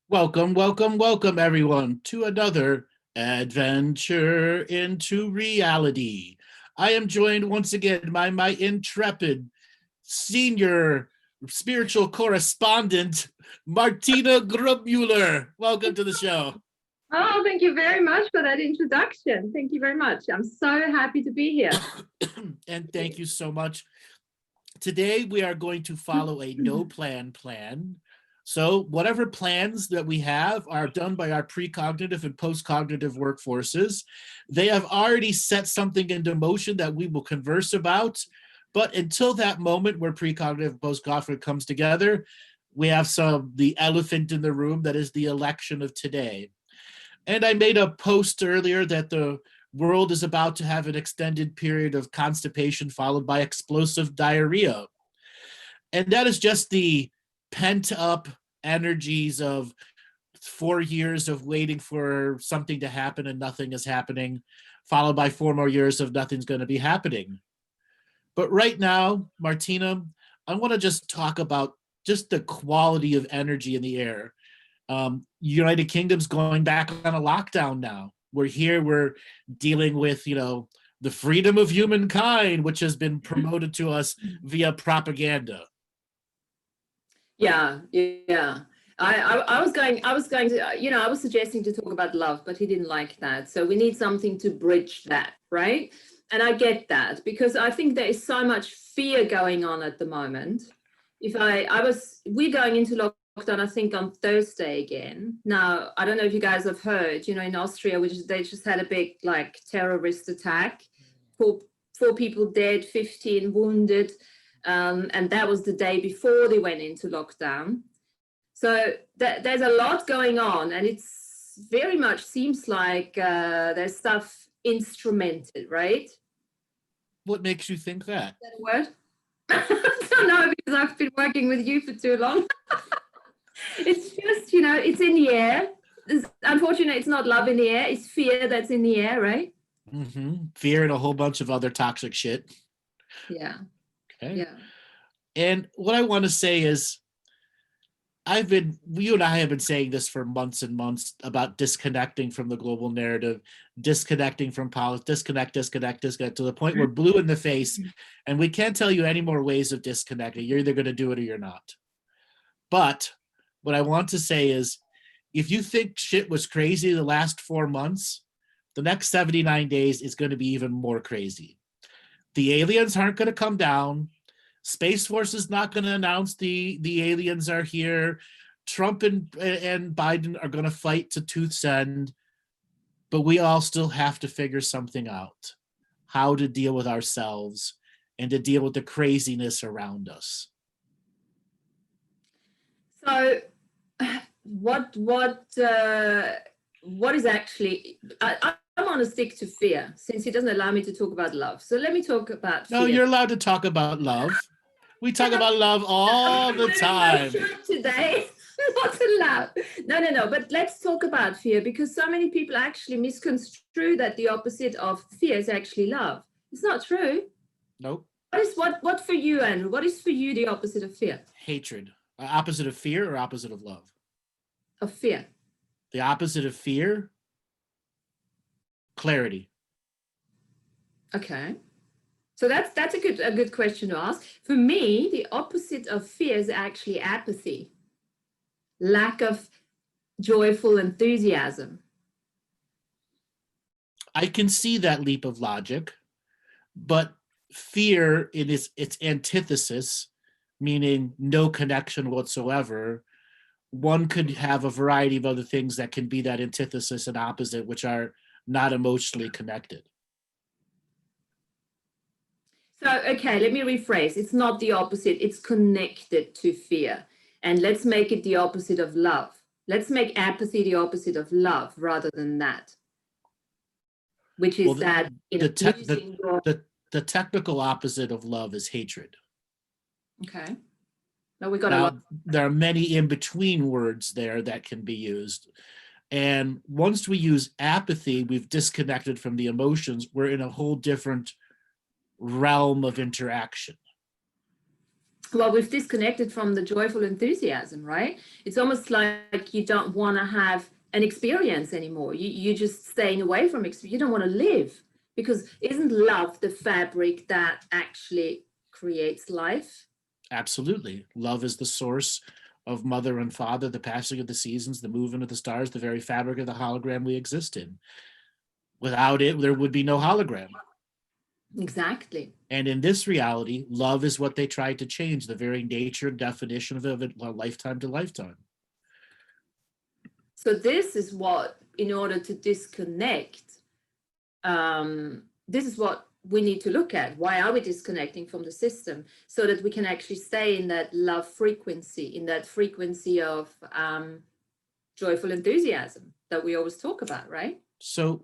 Welcome, welcome, welcome, everyone, to another adventure into reality. I am joined once again by my intrepid senior spiritual correspondent, Martina GrübMueller. Welcome to the show. Oh, thank you very much for that introduction. Thank you very much. I'm so happy to be here. And thank you so much. Today, we are going to follow a no-plan plan. So whatever plans that we have are done by our precognitive and postcognitive workforces. They have already set something into motion that we will converse about. But until that moment where precognitive and postcognitive comes together, we have the elephant in the room that is the election of today. And I made a post earlier that the world is about to have an extended period of constipation followed by explosive diarrhea. And that is just the pent up energies of 4 years of waiting for something to happen and nothing is happening, followed by 4 more years of nothing's going to be happening. But right now, Martina, I want to just talk about just the quality of energy in the air. United Kingdom's going back on a lockdown now. We're dealing with, the freedom of humankind, which has been promoted to us via propaganda. Yeah. I was going to, I was suggesting to talk about love, but he didn't like that. So we need something to bridge that, right? And I get that because I think there is so much fear going on at the moment. We're going into lockdown, I think on Thursday again. Now, I don't know if you guys have heard, in Austria, they just had a big terrorist attack, four people dead, 15 wounded. And that was the day before they went into lockdown. So there's a lot going on, and it's very much seems like there's stuff instrumented, right? What makes you think that? Is that a word? I don't know, because I've been working with you for too long. It's just, it's in the air. Unfortunately, it's not love in the air. It's fear that's in the air, right? Mm-hmm. Fear and a whole bunch of other toxic shit. Yeah. Okay. Yeah. And what I want to say is, you and I have been saying this for months and months about disconnecting from the global narrative, disconnecting from politics, disconnect to the point we're blue in the face, and we can't tell you any more ways of disconnecting. You're either going to do it or you're not. But what I want to say is, if you think shit was crazy the last 4 months, the next 79 days is going to be even more crazy. The aliens aren't going to come down. Space Force is not going to announce the aliens are here. Trump and Biden are going to fight to tooth's end. But we all still have to figure something out. How to deal with ourselves and to deal with the craziness around us. So what is actually... I want to stick to fear since he doesn't allow me to talk about love. So let me talk about fear. No, you're allowed to talk about love. We talk about love all the time. Today, not allowed. No. But let's talk about fear, because so many people actually misconstrue that the opposite of fear is actually love. It's not true. Nope. What for you, Andrew? What is for you the opposite of fear? Hatred. Opposite of fear or opposite of love? Of fear. The opposite of fear? Clarity. Okay. So that's a good question to ask. For me, the opposite of fear is actually apathy, lack of joyful enthusiasm. I can see that leap of logic, but fear, its antithesis, meaning no connection whatsoever, one could have a variety of other things that can be that antithesis and opposite, which are not emotionally connected. So, okay, let me rephrase. It's not the opposite. It's connected to fear. And let's make it the opposite of love. Let's make apathy the opposite of love rather than that. Which is the technical opposite of love is hatred. Okay. No, we got a lot. There are many in-between words there that can be used. And once we use apathy, we've disconnected from the emotions. We're in a whole different realm of interaction. Well, we've disconnected from the joyful enthusiasm, right? It's almost like you don't want to have an experience anymore. You're just staying away from experience. You don't want to live, because isn't love the fabric that actually creates life? Absolutely. Love is the source of mother and father, the passing of the seasons, the movement of the stars, the very fabric of the hologram we exist in. Without it, there would be no hologram. Exactly. And in this reality, love is what they tried to change, the very nature and definition of it, lifetime to lifetime. So this is what, in order to disconnect, this is what we need to look at. Why are we disconnecting from the system? So that we can actually stay in that love frequency, in that frequency of joyful enthusiasm that we always talk about, right? So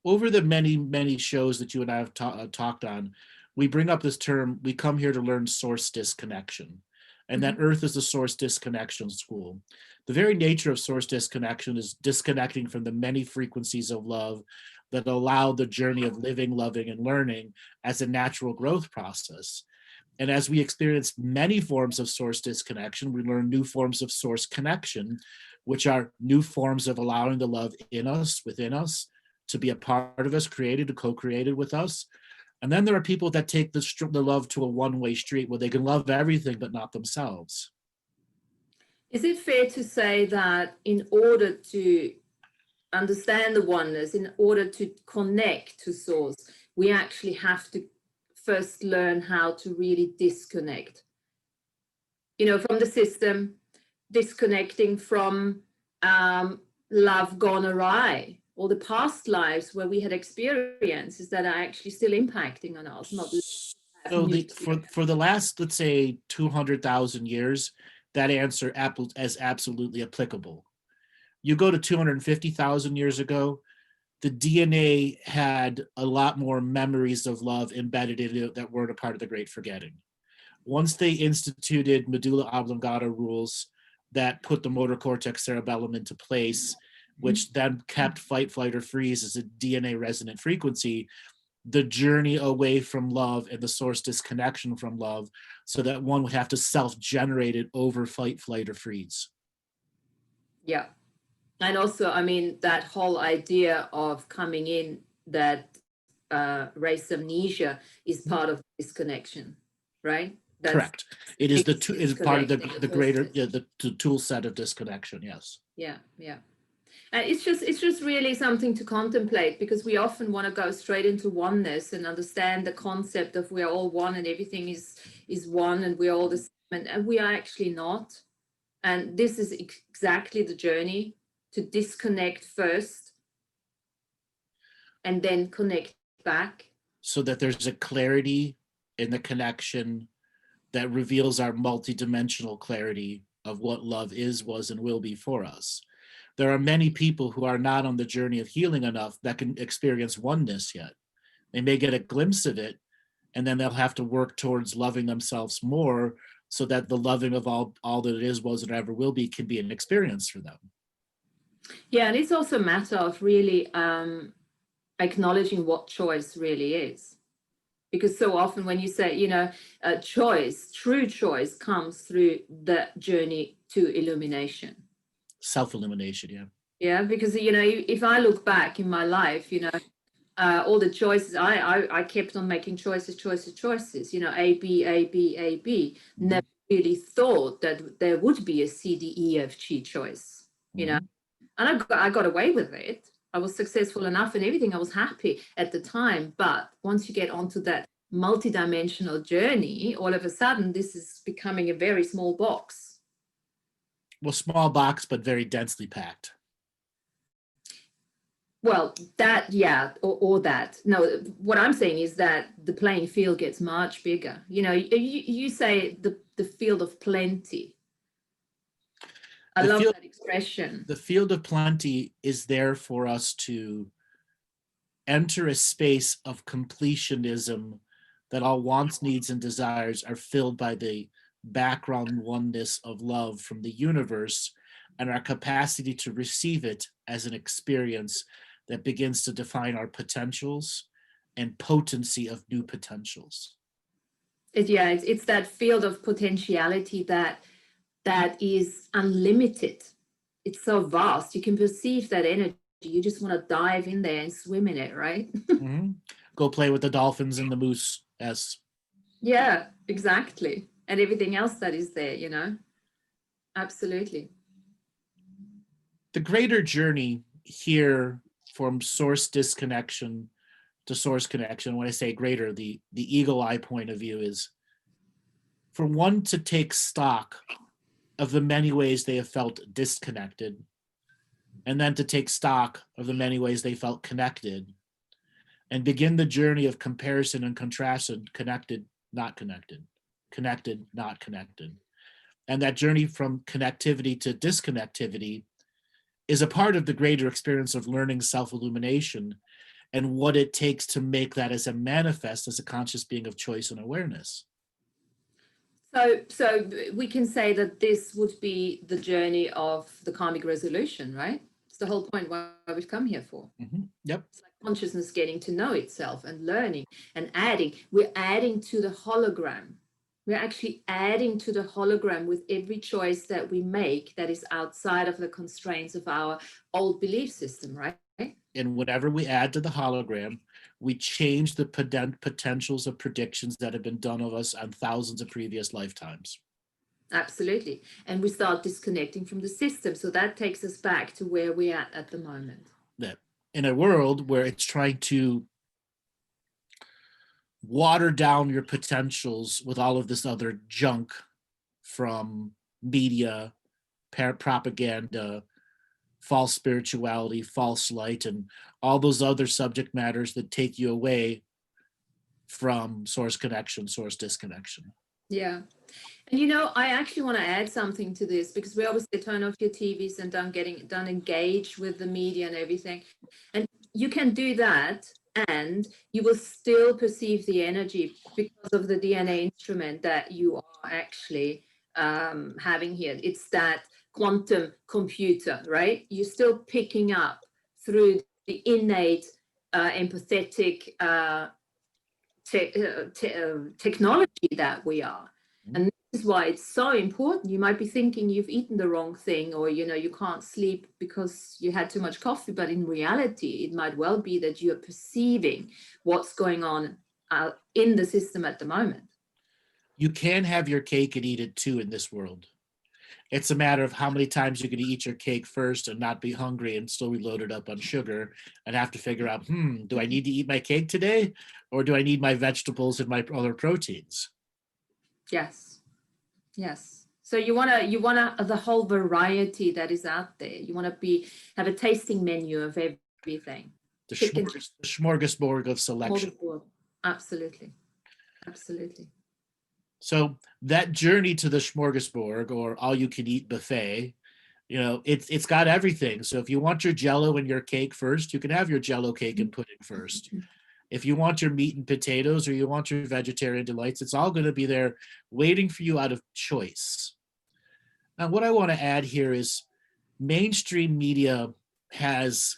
over the many, many shows that you and I have talked on, we bring up this term, we come here to learn source disconnection. And that Earth is the source disconnection school. The very nature of source disconnection is disconnecting from the many frequencies of love that allow the journey of living, loving, and learning as a natural growth process. And as we experience many forms of source disconnection, we learn new forms of source connection, which are new forms of allowing the love in us, within us, to be a part of us, created, co-created with us. And then there are people that take the love to a one-way street where they can love everything but not themselves. Is it fair to say that in order to understand the oneness, in order to connect to source, we actually have to first learn how to really disconnect, from the system, disconnecting from love gone awry, or the past lives where we had experiences that are actually still impacting on us, not so for the last, let's say, 200,000 years, that answer is absolutely applicable. You go to 250,000 years ago, the DNA had a lot more memories of love embedded in it that weren't a part of the Great Forgetting. Once they instituted medulla oblongata rules that put the motor cortex cerebellum into place, which then kept fight, flight, or freeze as a DNA resonant frequency, the journey away from love and the source disconnection from love, so that one would have to self-generate it over fight, flight, or freeze. Yeah. And also, that whole idea of coming in, that race amnesia is part of this connection, right? That's Correct. It is is part of the greater the tool set of disconnection. Yes. Yeah. And it's just really something to contemplate, because we often want to go straight into oneness and understand the concept of we're all one and everything is one and we're all the same, and we are actually not. And this is exactly the journey, to disconnect first and then connect back. So that there's a clarity in the connection that reveals our multidimensional clarity of what love is, was, and will be for us. There are many people who are not on the journey of healing enough that can experience oneness yet. They may get a glimpse of it, and then they'll have to work towards loving themselves more, so that the loving of all that it is, was, and ever will be can be an experience for them. Yeah, and it's also a matter of really acknowledging what choice really is. Because so often when you say, choice, true choice comes through the journey to illumination. Self-illumination, yeah. Yeah, because, if I look back in my life, all the choices, I kept on making choices, A, B, A, B, A, B. Mm-hmm. Never really thought that there would be a C, D, E, F, G choice, and I got away with it. I was successful enough in everything. I was happy at the time. But once you get onto that multidimensional journey, all of a sudden, this is becoming a very small box. Well, small box, but very densely packed. Well, that, yeah, or that. No, what I'm saying is that the playing field gets much bigger. You say the field of plenty. I love that expression. The field of plenty is there for us to enter a space of completionism, that all wants, needs, and desires are filled by the background oneness of love from the universe, and our capacity to receive it as an experience that begins to define our potentials and potency of new potentials. It's that field of potentiality that is unlimited. It's so vast. You can perceive that energy. You just want to dive in there and swim in it, right? Mm-hmm. Go play with the dolphins and the moose. Yes. Yeah, exactly. And everything else that is there, you know? Absolutely. The greater journey here from source disconnection to source connection, when I say greater, the eagle eye point of view is for one to take stock of the many ways they have felt disconnected, and then to take stock of the many ways they felt connected, and begin the journey of comparison and contrastion, connected, not connected, connected, not connected. And that journey from connectivity to disconnectivity is a part of the greater experience of learning self-illumination and what it takes to make that as a manifest as a conscious being of choice and awareness. So we can say that this would be the journey of the karmic resolution, right? It's the whole point why we've come here for. Mm-hmm. Yep. It's like consciousness getting to know itself and learning and adding. We're adding to the hologram. We're actually adding to the hologram with every choice that we make that is outside of the constraints of our old belief system, right? And whatever we add to the hologram, we change the potentials of predictions that have been done of us on thousands of previous lifetimes. Absolutely. And we start disconnecting from the system. So that takes us back to where we're at the moment. That in a world where it's trying to water down your potentials with all of this other junk from media, propaganda, false spirituality, false light, and all those other subject matters that take you away from source connection, source disconnection. Yeah. And you know, I actually want to add something to this, because we obviously turn off your TVs and don't engage with the media and everything. And you can do that and you will still perceive the energy because of the DNA instrument that you are actually having here. It's that quantum computer, right? You're still picking up through the innate empathetic technology that we are. And this is why it's so important. You might be thinking you've eaten the wrong thing, or you know, you can't sleep because you had too much coffee, but in reality it might well be that you're perceiving what's going on in the system at the moment. You can have your cake and eat it too in this world. It's a matter of how many times you're going to eat your cake first and not be hungry and still be loaded up on sugar and have to figure out, do I need to eat my cake today, or do I need my vegetables and my other proteins? Yes. Yes. So you want to the whole variety that is out there. You want to have a tasting menu of everything. The smorgasbord of selection. Absolutely. Absolutely. So that journey to the smorgasbord, or all-you-can-eat buffet, you know, it's got everything. So if you want your Jell-O and your cake first, you can have your Jell-O cake and pudding first. If you want your meat and potatoes, or you want your vegetarian delights, it's all going to be there waiting for you out of choice. Now, what I want to add here is mainstream media has,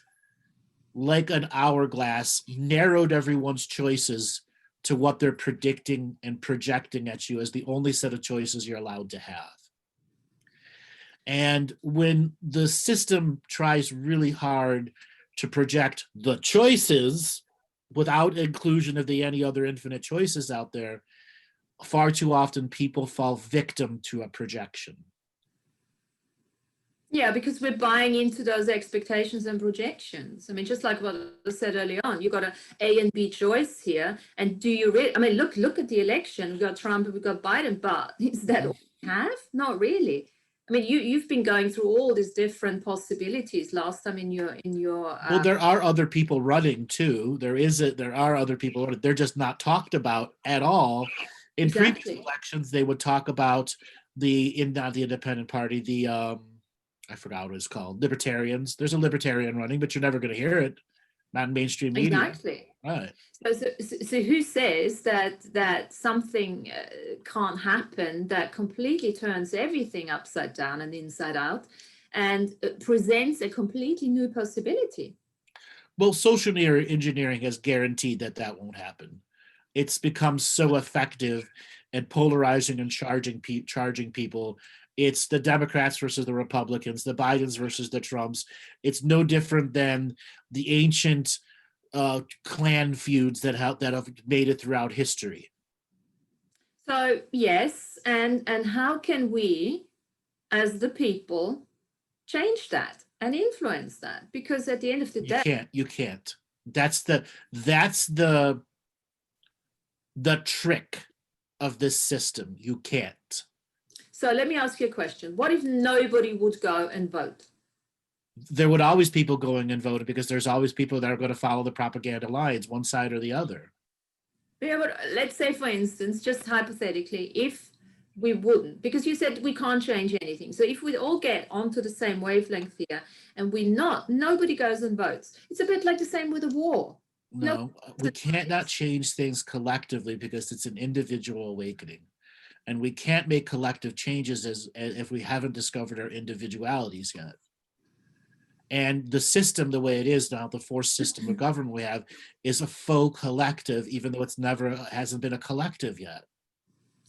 like an hourglass, narrowed everyone's choices to what they're predicting and projecting at you as the only set of choices you're allowed to have. And when the system tries really hard to project the choices without inclusion of the any other infinite choices out there, far too often people fall victim to a projection. Yeah, because we're buying into those expectations and projections. I mean, just like what I said earlier on, you've got an A and B choice here. And do you really, I mean, look at the election. We've got Trump and we've got Biden, but is that all we have? Not really. I mean, you've been going through all these different possibilities last time in your well, there are other people running too. There are other people running. They're just not talked about at all. In previous elections, they would talk about not the independent party, I forgot what it's called, libertarians. There's a libertarian running, but you're never going to hear it. Not in mainstream media. Exactly. Right. So who says that something can't happen that completely turns everything upside down and inside out, and presents a completely new possibility. Well, social engineering has guaranteed that that won't happen. It's become so effective at polarizing and charging people. It's the Democrats versus the Republicans, the Bidens versus the Trumps. It's no different than the ancient clan feuds that have made it throughout history. So yes, and how can we, as the people, change that and influence that? Because at the end of the day, You can't. That's the trick of this system. You can't. So let me ask you a question. What if nobody would go and vote? There would always people going and voting, because there's always people that are going to follow the propaganda lines, one side or the other. Yeah, but let's say, for instance, just hypothetically, if we wouldn't, because you said we can't change anything. So if we all get onto the same wavelength here and nobody goes and votes. It's a bit like the same with a war. No, we can't not change things collectively, because it's an individual awakening. And we can't make collective changes as if we haven't discovered our individualities yet. And the system, the way it is now, the forced system of government we have, is a faux collective, even though hasn't been a collective yet.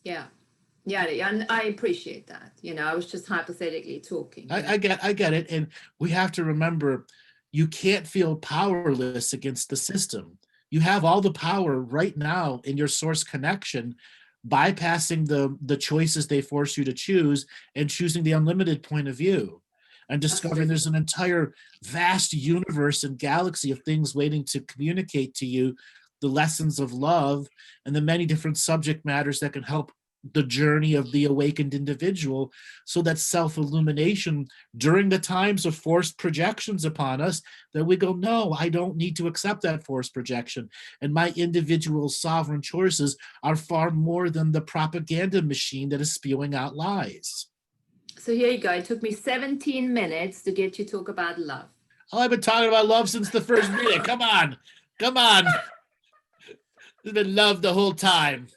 Yeah, and I appreciate that. I was just hypothetically talking. I get it, and we have to remember, you can't feel powerless against the system. You have all the power right now in your source connection, bypassing the choices they force you to choose and choosing the unlimited point of view. And discovering there's an entire vast universe and galaxy of things waiting to communicate to you the lessons of love and the many different subject matters that can help the journey of the awakened individual, so that self-illumination during the times of forced projections upon us, that we go, no, I don't need to accept that forced projection. And my individual sovereign choices are far more than the propaganda machine that is spewing out lies. So here you go. It took me 17 minutes to get you to talk about love. Oh, I've been talking about love since the first minute. Come on. It's been love the whole time.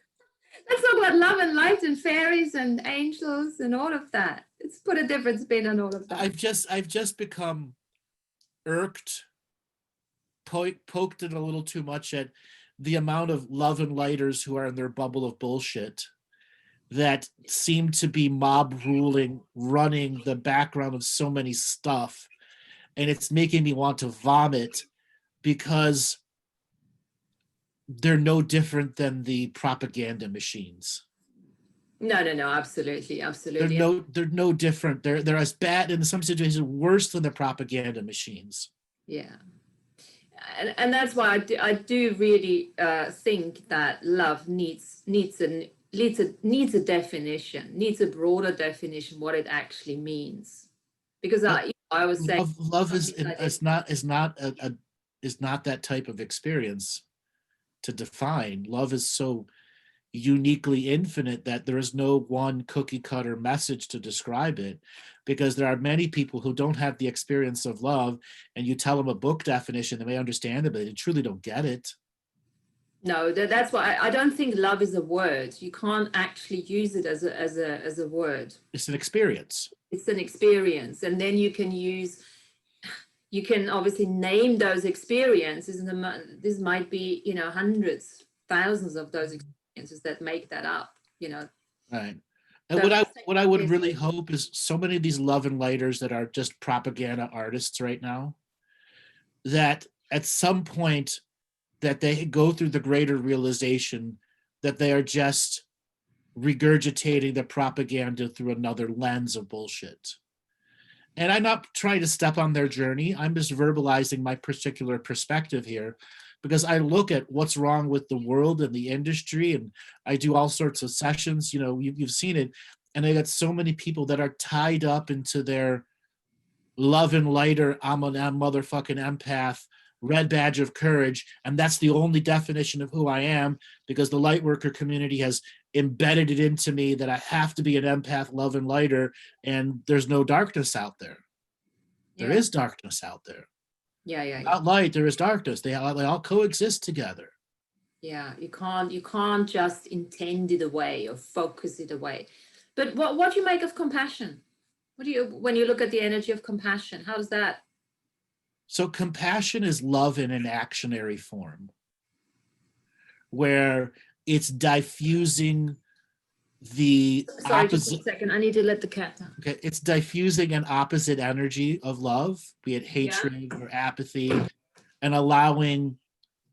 Let's talk about love and light and fairies and angels and all of that. Let's put a different spin on all of that. I've just become irked, poked it a little too much at the amount of love and lighters who are in their bubble of bullshit that seem to be mob ruling, running the background of so many stuff. And it's making me want to vomit, because they're no different than the propaganda machines. No, absolutely. They're no different. They're as bad, in some situations worse than the propaganda machines. Yeah. And that's why I do really think that love needs a definition, needs a broader definition, what it actually means. Because I was saying love is not that type of experience to define. Love is so uniquely infinite that there is no one cookie cutter message to describe it, because there are many people who don't have the experience of love, and you tell them a book definition, they may understand it, but they truly don't get it. No, that's why I don't think love is a word. You can't actually use it as a word. It's an experience. It's an experience, and then you can obviously name those experiences, and this might be hundreds, thousands of those experiences that make that up. Right. And so what I would really hope is, so many of these love and lighters that are just propaganda artists right now, that at some point that they go through the greater realization that they are just regurgitating the propaganda through another lens of bullshit. And I'm not trying to step on their journey. I'm just verbalizing my particular perspective here, because I look at what's wrong with the world and the industry, and I do all sorts of sessions, you've seen it. And I got so many people that are tied up into their love and lighter, I'm a motherfucking empath, red badge of courage, and that's the only definition of who I am, because the light worker community has embedded it into me that I have to be an empath, love and lighter, and there's no darkness out there. There is darkness out there. Yeah. Without light, there is darkness. They all coexist together. Yeah, you can't just intend it away or focus it away. But what do you make of compassion? What do you, when you look at the energy of compassion, how does that? So compassion is love in an actionary form, where it's diffusing the Sorry, just opposite. a second. I need to let the cat down. Okay, it's diffusing an opposite energy of love, be it hatred or apathy, and allowing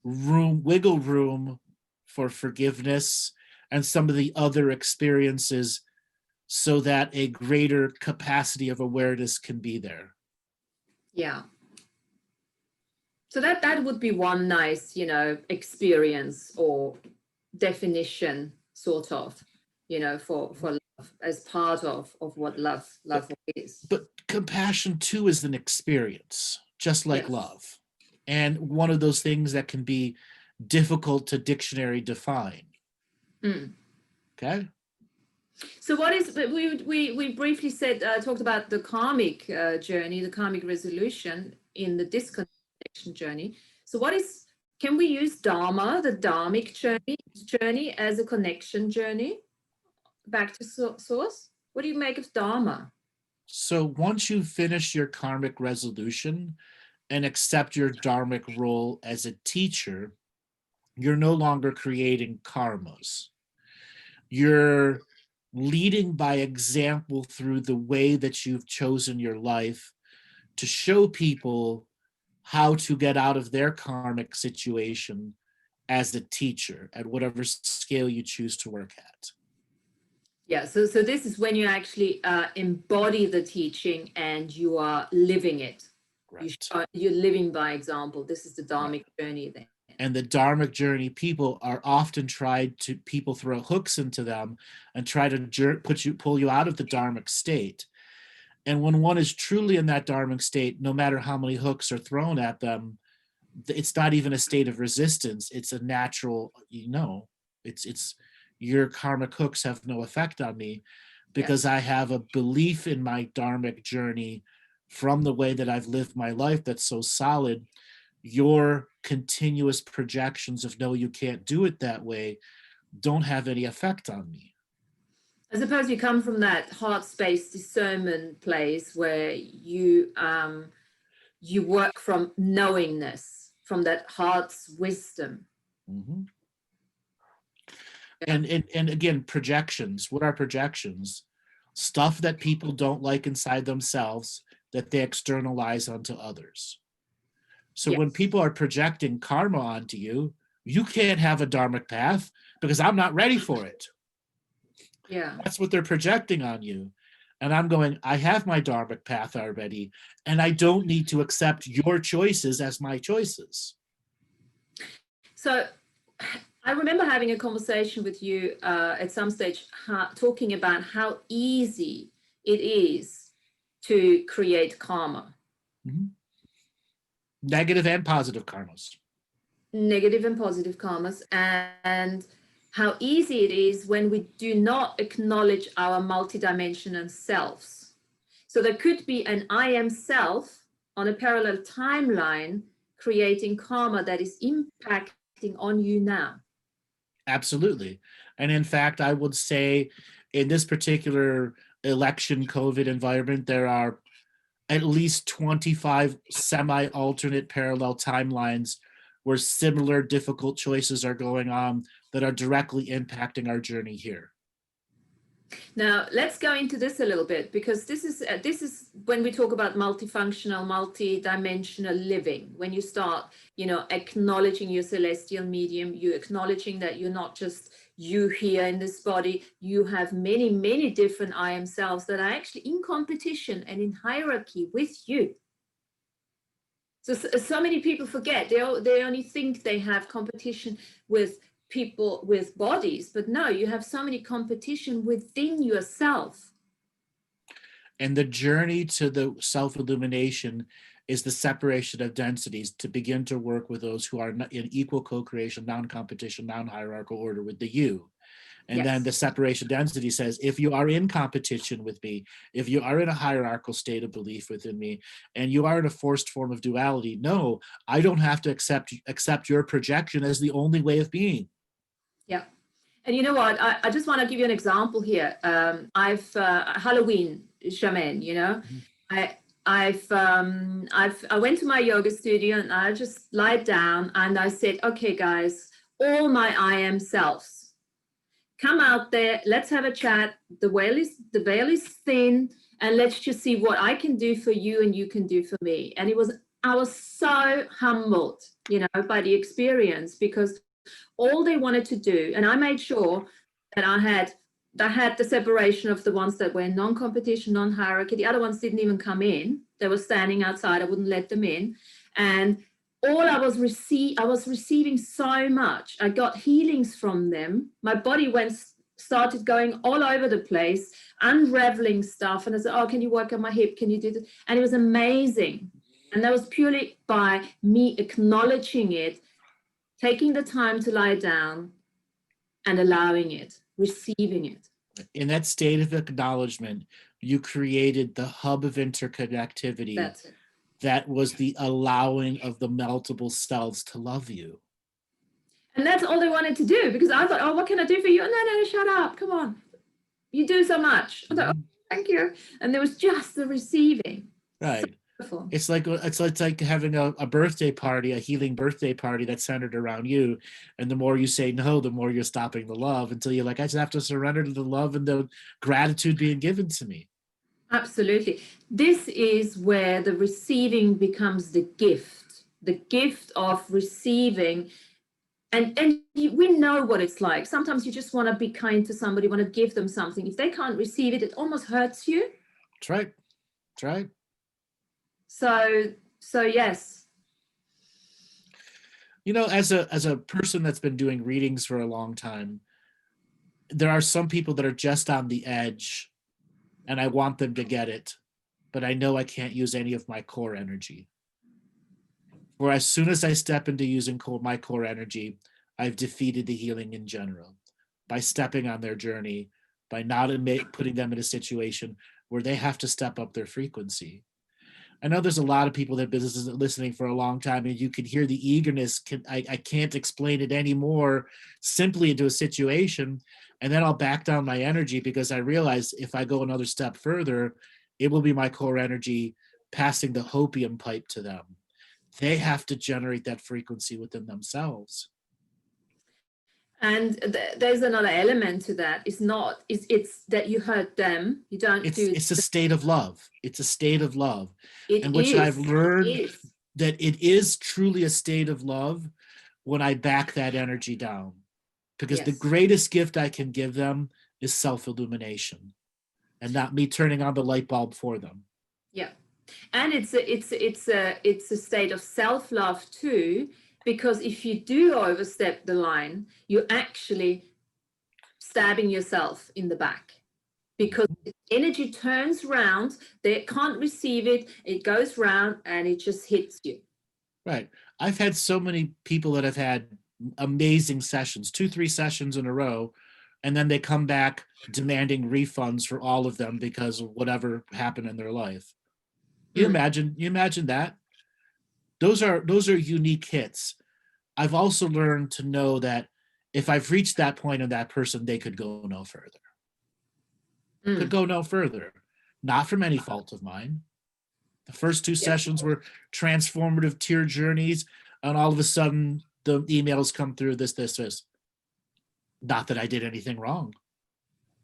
wiggle room for forgiveness and some of the other experiences so that a greater capacity of awareness can be there. Yeah. So that would be one nice, experience or definition, sort of, for love, as part of what love is. But compassion too is an experience, just like love. And one of those things that can be difficult to dictionary define. Okay. So what is, we briefly said, talked about the karmic journey, the karmic resolution in the disconnection journey. So what is, can we use dharma, the dharmic journey as a connection journey back to source? What do you make of dharma? So once you finish your karmic resolution and accept your dharmic role as a teacher, you're no longer creating karmas. You're leading by example through the way that you've chosen your life to show people how to get out of their karmic situation as a teacher at whatever scale you choose to work at. Yeah, so this is when you actually embody the teaching and you are living it. Right. You're living by example. This is the dharmic journey then. And the dharmic journey people are often people throw hooks into them and try to pull you out of the dharmic state. And when one is truly in that dharmic state, no matter how many hooks are thrown at them, it's not even a state of resistance. It's a natural, it's your karmic hooks have no effect on me because I have a belief in my dharmic journey from the way that I've lived my life that's so solid. Your continuous projections of no, you can't do it that way don't have any effect on me. I suppose you come from that heart space discernment place where you work from knowingness, from that heart's wisdom. Mm-hmm. And again, projections. What are projections? Stuff that people don't like inside themselves that they externalize onto others. So when people are projecting karma onto you, you can't have a dharmic path because I'm not ready for it. Yeah. That's what they're projecting on you. And I'm going, I have my dharmic path already, and I don't need to accept your choices as my choices. So I remember having a conversation with you at some stage, talking about how easy it is to create karma. Mm-hmm. Negative and positive karmas. Negative and positive karmas, and how easy it is when we do not acknowledge our multidimensional selves. So there could be an I am self on a parallel timeline creating karma that is impacting on you now. Absolutely. And in fact, I would say in this particular election COVID environment, there are at least 25 semi-alternate parallel timelines where similar difficult choices are going on that are directly impacting our journey here. Now, let's go into this a little bit, because this is when we talk about multifunctional, multidimensional living. When you start, acknowledging your celestial medium, you acknowledging that you're not just you here in this body. You have many, many different I am selves that are actually in competition and in hierarchy with you. So many people forget. They only think they have competition with people with bodies, but no, you have so many competition within yourself. And the journey to the self-illumination is the separation of densities to begin to work with those who are in equal co-creation, non-competition, non-hierarchical order with the you. And then the separation density says, if you are in competition with me, if you are in a hierarchical state of belief within me, and you are in a forced form of duality, no, I don't have to accept your projection as the only way of being. Yeah. And you know what? I just want to give you an example here. Halloween shaman, you know. Mhm. I went to my yoga studio and I just lied down and I said, okay, guys, all my I am selves, come out there, let's have a chat. The veil is thin, and let's just see what I can do for you and you can do for me. And I was so humbled, you know, by the experience, because all they wanted to do, and I made sure that I had the separation of the ones that were non-competition, non-hierarchy. The other ones didn't even come in. They were standing outside. I wouldn't let them in. And all I was receiving so much. I got healings from them. My body started going all over the place, unraveling stuff. And I said, oh, can you work on my hip? Can you do this? And it was amazing. And that was purely by me acknowledging it, taking the time to lie down and allowing it, receiving it. In that state of acknowledgement, you created the hub of interconnectivity. That's it. That was the allowing of the multiple selves to love you. And that's all they wanted to do, because I thought, oh, what can I do for you? No, shut up. Come on. You do so much. I thought, oh, thank you. And there was just the receiving. Right. So it's like having a birthday party, a healing birthday party that's centered around you. And the more you say no, the more you're stopping the love, until you're like, I just have to surrender to the love and the gratitude being given to me. Absolutely. This is where the receiving becomes the gift of receiving. And we know what it's like. Sometimes you just want to be kind to somebody, want to give them something. If they can't receive it, it almost hurts you. That's right. That's right. So yes. You know, as a person that's been doing readings for a long time, there are some people that are just on the edge, and I want them to get it, but I know I can't use any of my core energy. Where as soon as I step into using my core energy, I've defeated the healing in general by stepping on their journey, by not putting them in a situation where they have to step up their frequency. I know there's a lot of people that have been listening for a long time, and you can hear the eagerness. I can't explain it anymore, simply into a situation. And then I'll back down my energy, because I realize if I go another step further, it will be my core energy passing the hopium pipe to them. They have to generate that frequency within themselves. And there's another element to that. It's that you hurt them. You don't it's a state of love. It's a state of love. And which I've learned that it is truly a state of love when I back that energy down. Because the greatest gift I can give them is self-illumination, and not me turning on the light bulb for them. Yeah. And it's a state of self-love too, because if you do overstep the line, you're actually stabbing yourself in the back, because the energy turns round, they can't receive it, it goes round and it just hits you. Right. I've had so many people that have had amazing sessions, 2-3 sessions in a row, and then they come back demanding refunds for all of them because of whatever happened in their life. You imagine that? Those are unique hits. I've also learned to know that if I've reached that point in that person, they could go no further. Could go no further. Not from any fault of mine. The first 2 sessions were transformative tear journeys, and all of a sudden the emails come through, this. Not that I did anything wrong.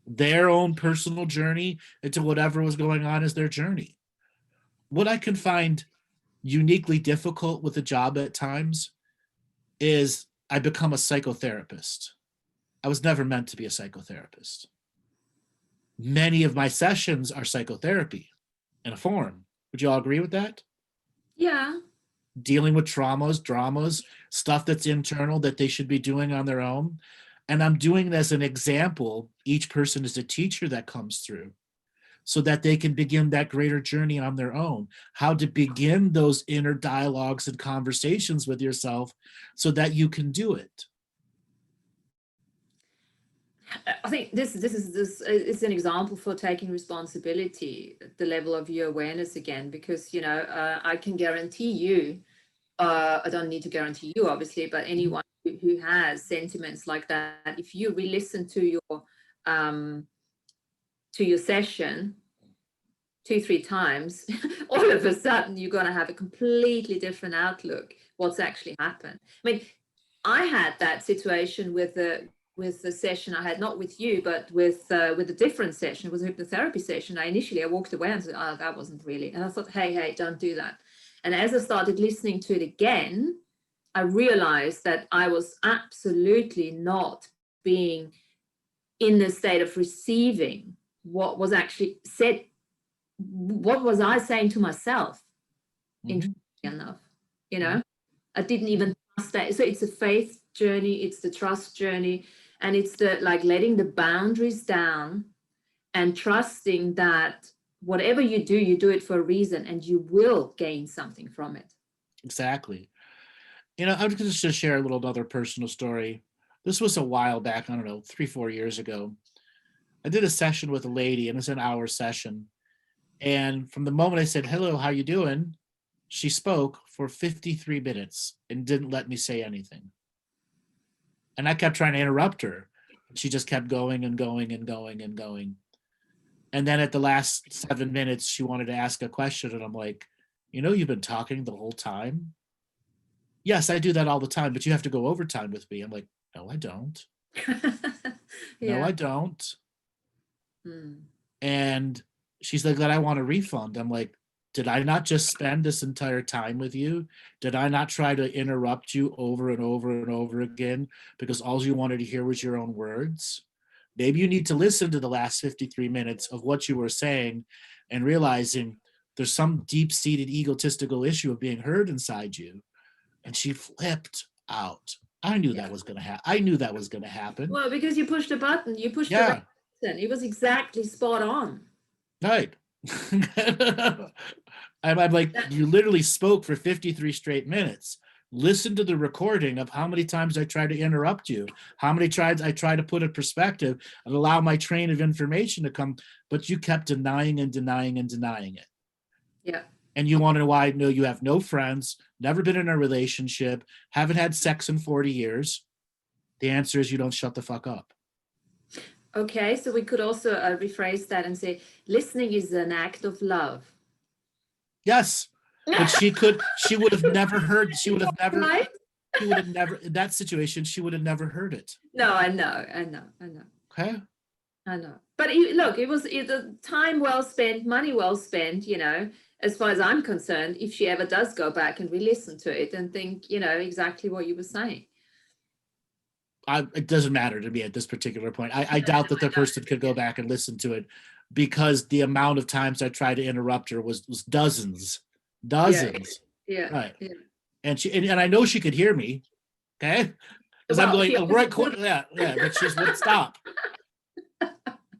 Their own personal journey into whatever was going on is their journey. What I can find uniquely difficult with the job at times is I become a psychotherapist. I was never meant to be a psychotherapist. Many of my sessions are psychotherapy in a form. Would you all agree with that? Yeah. Dealing with traumas, dramas, stuff that's internal that they should be doing on their own. And I'm doing it as an example. Each person is a teacher that comes through, so that they can begin that greater journey on their own. How to begin those inner dialogues and conversations with yourself so that you can do it. I think this is an example for taking responsibility at the level of your awareness again, because, you know, I can guarantee you, I don't need to guarantee you, obviously, but anyone who has sentiments like that, if you re-listen to your session, 2-3 times, all of a sudden you're going to have a completely different outlook what's actually happened. I mean, I had that situation with the session I had, not with you, but with a different session. It was a hypnotherapy session. I walked away and said, oh, that wasn't really. And I thought, hey, don't do that. And as I started listening to it again, I realized that I was absolutely not being in the state of receiving what was actually said. What was I saying to myself? Interesting enough, you know, I didn't even trust that. So it's a faith journey, it's the trust journey, and it's the like letting the boundaries down and trusting that whatever you do it for a reason, and you will gain something from it. Exactly. You know, I'm just going to share a little another personal story. This was a while back, I don't know, 3-4 years ago. I did a session with a lady, and it was an hour session. And from the moment I said, hello, how you doing? She spoke for 53 minutes and didn't let me say anything. And I kept trying to interrupt her. She just kept going and going and going and going. And then at the last 7 minutes, she wanted to ask a question. And I'm like, you know, you've been talking the whole time. Yes, I do that all the time, but you have to go overtime with me. I'm like, no, I don't. No, I don't. And she's like, I want a refund. I'm like, did I not just spend this entire time with you? Did I not try to interrupt you over and over and over again because all you wanted to hear was your own words? Maybe you need to listen to the last 53 minutes of what you were saying and realizing there's some deep-seated egotistical issue of being heard inside you. And she flipped out. I knew that was going to happen. I knew that was going to happen. Well, because you pushed a button. You pushed the right button. It was exactly spot on. Right. I'm like, you literally spoke for 53 straight minutes. Listen to the recording of how many times I tried to interrupt you, how many times I tried to put a perspective and allow my train of information to come, but you kept denying and denying and denying it. Yeah. And you want to know why? No, you have no friends, never been in a relationship, haven't had sex in 40 years. The answer is you don't shut the fuck up. Okay, so we could also rephrase that and say, listening is an act of love. Yes, but she would have never heard, right? She would have never, in that situation, she would have never heard it. No, I know. Okay. I know. But look, it was the time well spent, money well spent, you know, as far as I'm concerned, if she ever does go back and re-listen to it and think, you know, exactly what you were saying. It doesn't matter to me at this particular point. I doubt that the person could go back and listen to it because the amount of times I tried to interrupt her was dozens. Yeah. Right. Yeah. And I know she could hear me. Okay. Because I'm going, right, but she just wouldn't stop.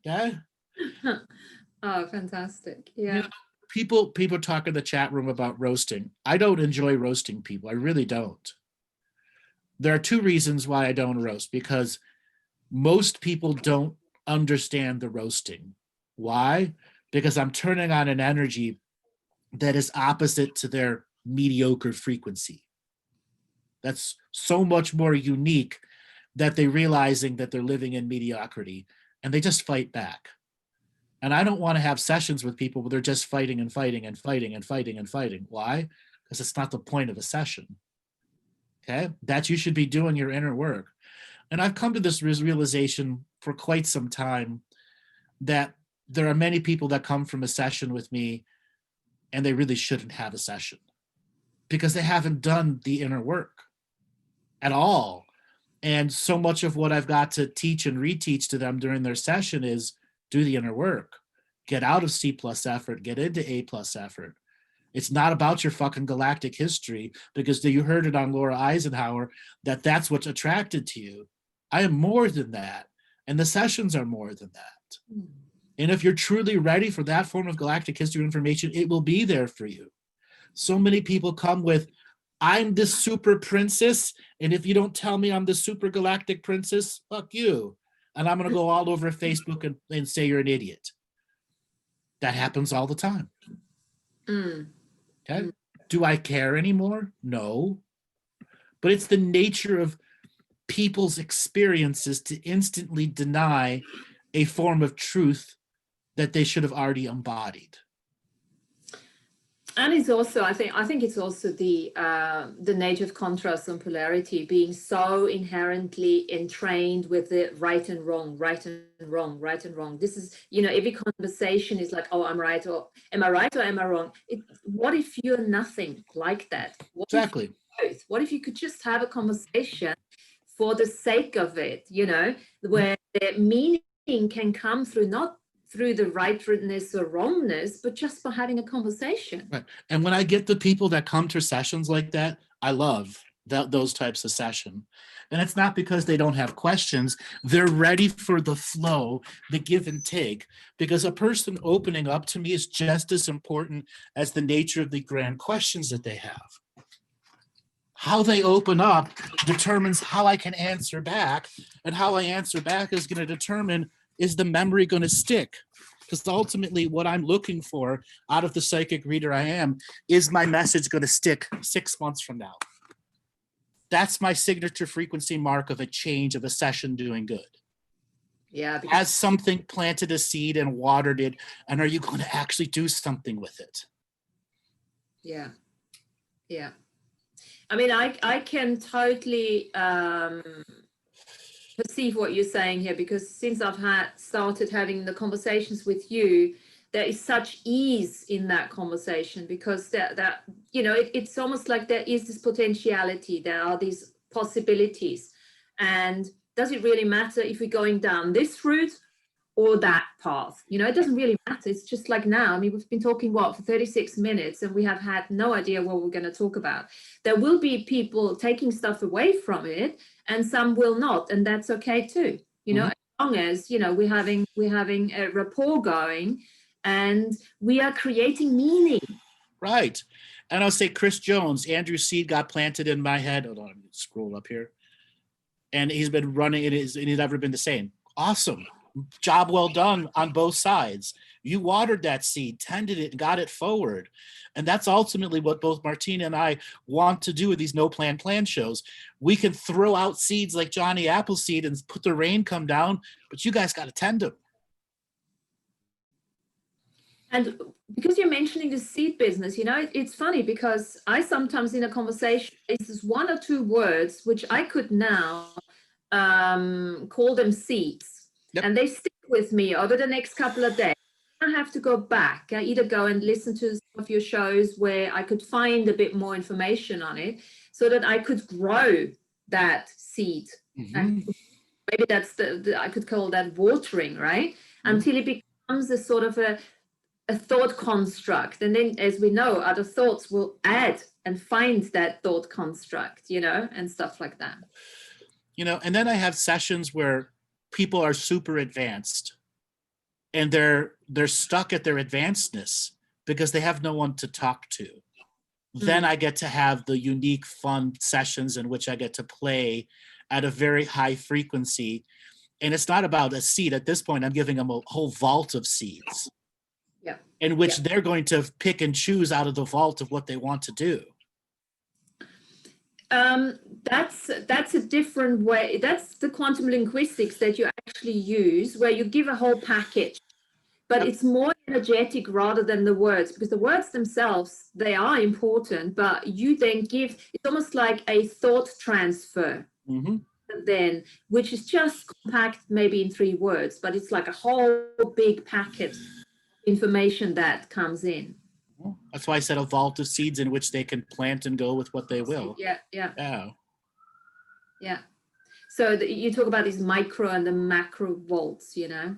Okay. Oh, fantastic. Yeah. You know, people talk in the chat room about roasting. I don't enjoy roasting people. I really don't. There are two reasons why I don't roast, because most people don't understand the roasting. Why? Because I'm turning on an energy that is opposite to their mediocre frequency. That's so much more unique that they're realizing that they're living in mediocrity and they just fight back. And I don't want to have sessions with people where they're just fighting and fighting and fighting and fighting and fighting. Why? Because it's not the point of a session. Okay, that you should be doing your inner work. And I've come to this realization for quite some time that there are many people that come from a session with me and they really shouldn't have a session because they haven't done the inner work at all. And so much of what I've got to teach and reteach to them during their session is do the inner work, get out of C+ effort, get into A+ effort. It's not about your fucking galactic history because you heard it on Laura Eisenhower that that's what's attracted to you. I am more than that. And the sessions are more than that. And if you're truly ready for that form of galactic history information, it will be there for you. So many people come with, I'm this super princess. And if you don't tell me I'm the super galactic princess, fuck you. And I'm going to go all over Facebook and say you're an idiot. That happens all the time. Okay. Do I care anymore? No. But it's the nature of people's experiences to instantly deny a form of truth that they should have already embodied. And it's also, I think it's also the nature of contrast and polarity, being so inherently entrained with the right and wrong, right and wrong, right and wrong. This is, every conversation is like, oh, I'm right, or am I right, or am I wrong? What if you're nothing like that? Exactly. Both? What if you could just have a conversation for the sake of it, where the meaning can come through, not through the rightness or wrongness, but just by having a conversation. Right. And when I get the people that come to sessions like that, I love those types of session. And it's not because they don't have questions. They're ready for the flow, the give and take, because a person opening up to me is just as important as the nature of the grand questions that they have. How they open up determines how I can answer back, and how I answer back is going to determine, is the memory going to stick? Because ultimately what I'm looking for out of the psychic reader I am, is my message going to stick 6 months from now? That's my signature frequency mark of a change, of a session doing good. Yeah. Has something planted a seed and watered it, and are you going to actually do something with it? Yeah. Yeah. I mean, I can totally perceive what you're saying here, because since I've started having the conversations with you, there is such ease in that conversation, because it's almost like there is this potentiality, there are these possibilities, and does it really matter if we're going down this route or that path? It doesn't really matter. It's just like now, I mean, we've been talking for 36 minutes, and we have had no idea what we're going to talk about. There will be people taking stuff away from it, and some will not, and that's okay too. As long as we're having a rapport going, and we are creating meaning. Right. And I'll say Chris Jones, Andrew's seed got planted in my head. Hold on, let me scroll up here. And he's been running it, and he's never been the same. Awesome. Job well done on both sides. You watered that seed, tended it, and got it forward. And that's ultimately what both Martina and I want to do with these No Plan shows. We can throw out seeds like Johnny Appleseed and put the rain come down, but you guys got to tend them. And because you're mentioning the seed business, it's funny, because I sometimes in a conversation, it's just one or two words which I could now call them seeds. Yep. And they stick with me over the next couple of days. I have to go back. I either go and listen to some of your shows where I could find a bit more information on it, so that I could grow that seed. And maybe that's I could call that watering, right? Until it becomes a sort of a thought construct. And then, as we know, other thoughts will add and find that thought construct, and stuff like that. And then I have sessions where people are super advanced, and they're stuck at their advancedness because they have no one to talk to. Then I get to have the unique, fun sessions in which I get to play at a very high frequency. And it's not about a seed. At this point, I'm giving them a whole vault of seeds, in which they're going to pick and choose out of the vault of what they want to do. That's a different way. That's the quantum linguistics that you actually use, where you give a whole package, but it's more energetic rather than the words, because the words themselves, they are important, but you then give, it's almost like a thought transfer, then, which is just compact maybe in 3 words, but it's like a whole big packet of information that comes in. That's why I said a vault of seeds in which they can plant and go with what they will. Yeah. So you talk about these micro and the macro vaults, and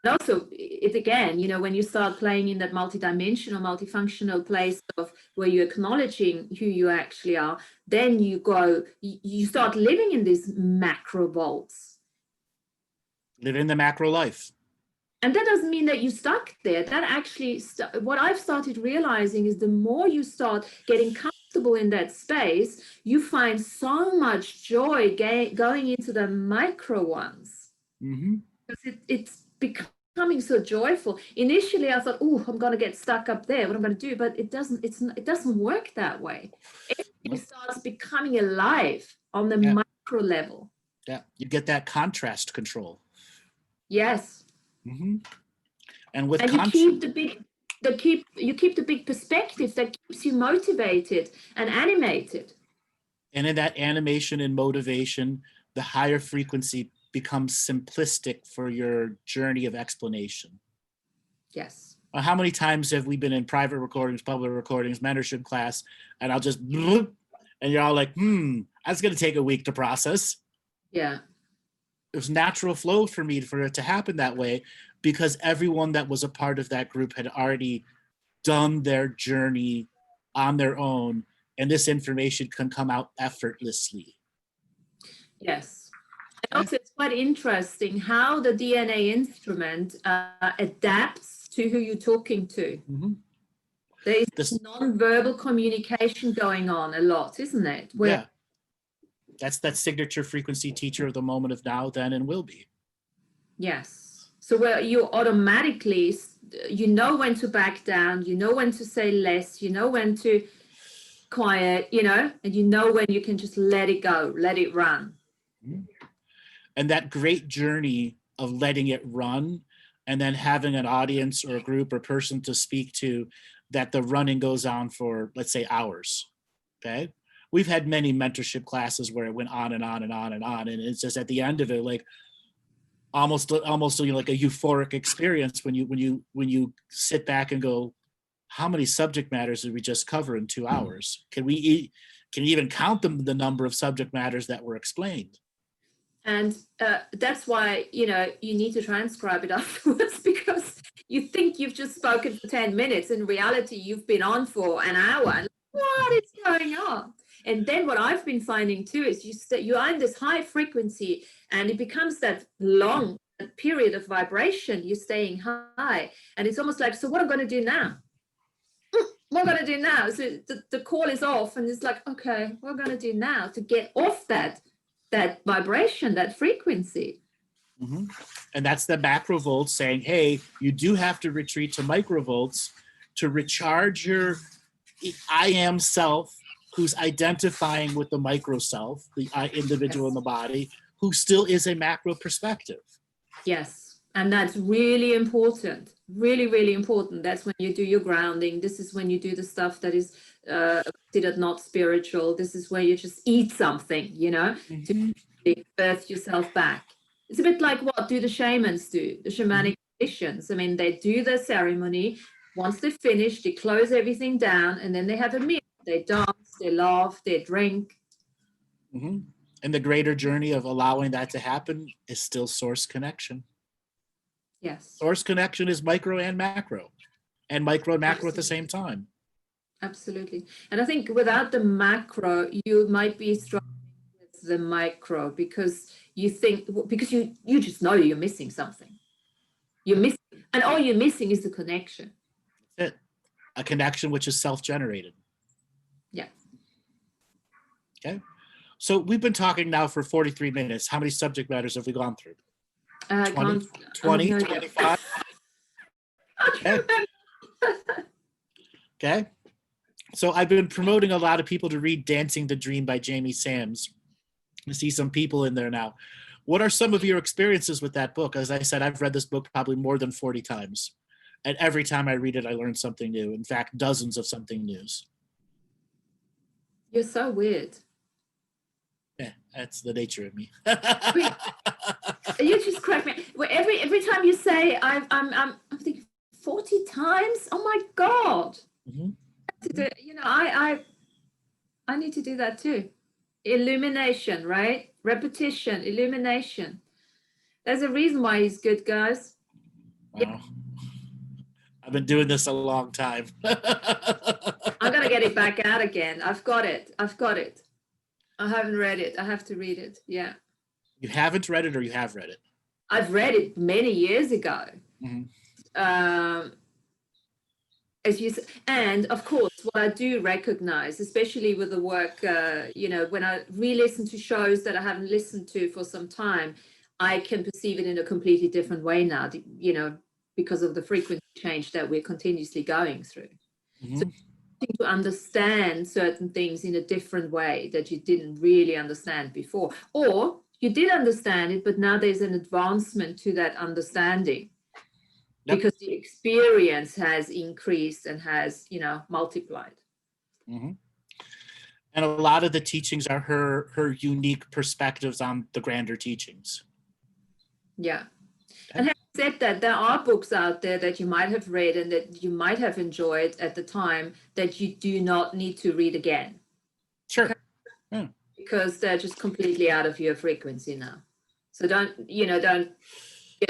also it again, when you start playing in that multidimensional, multifunctional place of where you're acknowledging who you actually are, then you start living in these macro vaults. Living the macro life. And that doesn't mean that you're stuck there. That actually, what I've started realizing is the more you start getting comfortable in that space, you find so much joy going into the micro ones. Because it's becoming so joyful. Initially, I thought, oh, I'm going to get stuck up there. What I'm going to do? But it doesn't work that way. It starts becoming alive on the micro level. Yeah, you get that contrast control. Yes. And with you keep the big. you keep the big perspective that keeps you motivated and animated. And in that animation and motivation, the higher frequency becomes simplistic for your journey of explanation. Yes. How many times have we been in private recordings, public recordings, mentorship class, and I'll just, and you're all like, that's going to take a week to process. Yeah. It was natural flow for me for it to happen that way, because everyone that was a part of that group had already done their journey on their own, and this information can come out effortlessly. Yes. And also, it's quite interesting how the DNA instrument adapts to who you're talking to. Mm-hmm. There is non-verbal communication going on a lot, isn't it? Yeah. That's that signature frequency teacher of the moment of now, then, and will be. Yes. So where you automatically, you know when to back down, you know when to say less, you know when to quiet, you know, and you know when you can just let it go, let it run. And that great journey of letting it run, and then having an audience or a group or person to speak to, that the running goes on for, let's say, hours. Okay. We've had many mentorship classes where it went on and on and on and on. And it's just at the end of it, like almost like a euphoric experience when you sit back and go, how many subject matters did we just cover in 2 hours? Can you even count the number of subject matters that were explained? And that's why, you need to transcribe it afterwards, because you think you've just spoken for 10 minutes. In reality, you've been on for an hour. And what is going on? And then what I've been finding too is you are in this high frequency, and it becomes that long period of vibration. You're staying high, and it's almost like, so what am I going to do now? What am I going to do now? So the call is off, and it's like, okay, what am I going to do now to get off that vibration, that frequency? Mm-hmm. And that's the macrovolts saying, hey, you do have to retreat to microvolts to recharge your I am self, who's identifying with the micro self, the individual in the body, who still is a macro perspective. Yes. And that's really important. Really, really important. That's when you do your grounding. This is when you do the stuff that is considered not spiritual. This is where you just eat something, to birth yourself back. It's a bit like what do the shamans do, the shamanic traditions. I mean, they do the ceremony. Once they're finished, they close everything down, and then they have a meal. They dance, they laugh, they drink. Mm-hmm. And the greater journey of allowing that to happen is still source connection. Yes. Source connection is micro and macro, and micro and macro at the same time. Absolutely. And I think without the macro, you might be struggling with the micro, because you just know you're missing something. You're missing, and all you're missing is the connection. That's it. A connection which is self-generated. Yeah. Okay. So we've been talking now for 43 minutes. How many subject matters have we gone through? 20, 25? Okay. Okay. So I've been promoting a lot of people to read Dancing the Dream by Jamie Sams. I see some people in there now. What are some of your experiences with that book? As I said, I've read this book probably more than 40 times. And every time I read it, I learn something new. In fact, dozens of something new. You're so weird. Yeah, that's the nature of me. You just crack me. Well, every time you say I'm thinking 40 times. Oh my God. Mm-hmm. I need to do that too. Illumination, right? Repetition, illumination. There's a reason why he's good, guys. Wow. I've been doing this a long time. I'm gonna get it back out again. I've got it. I haven't read it. I have to read it. Yeah. You haven't read it, or you have read it? I've read it many years ago. Mm-hmm. As you, and of course, what I do recognize, especially with the work, when I re-listen to shows that I haven't listened to for some time, I can perceive it in a completely different way now, because of the frequency change that we're continuously going through. Mm-hmm. So to understand certain things in a different way that you didn't really understand before, or you did understand it, but now there's an advancement to that understanding. Yep. because the experience has increased and has, multiplied. Mm-hmm. And a lot of the teachings are her unique perspectives on the grander teachings. Yeah. Okay. And having said that, there are books out there that you might have read and that you might have enjoyed at the time that you do not need to read again. Sure. Okay? Yeah. Because they're just completely out of your frequency now. So don't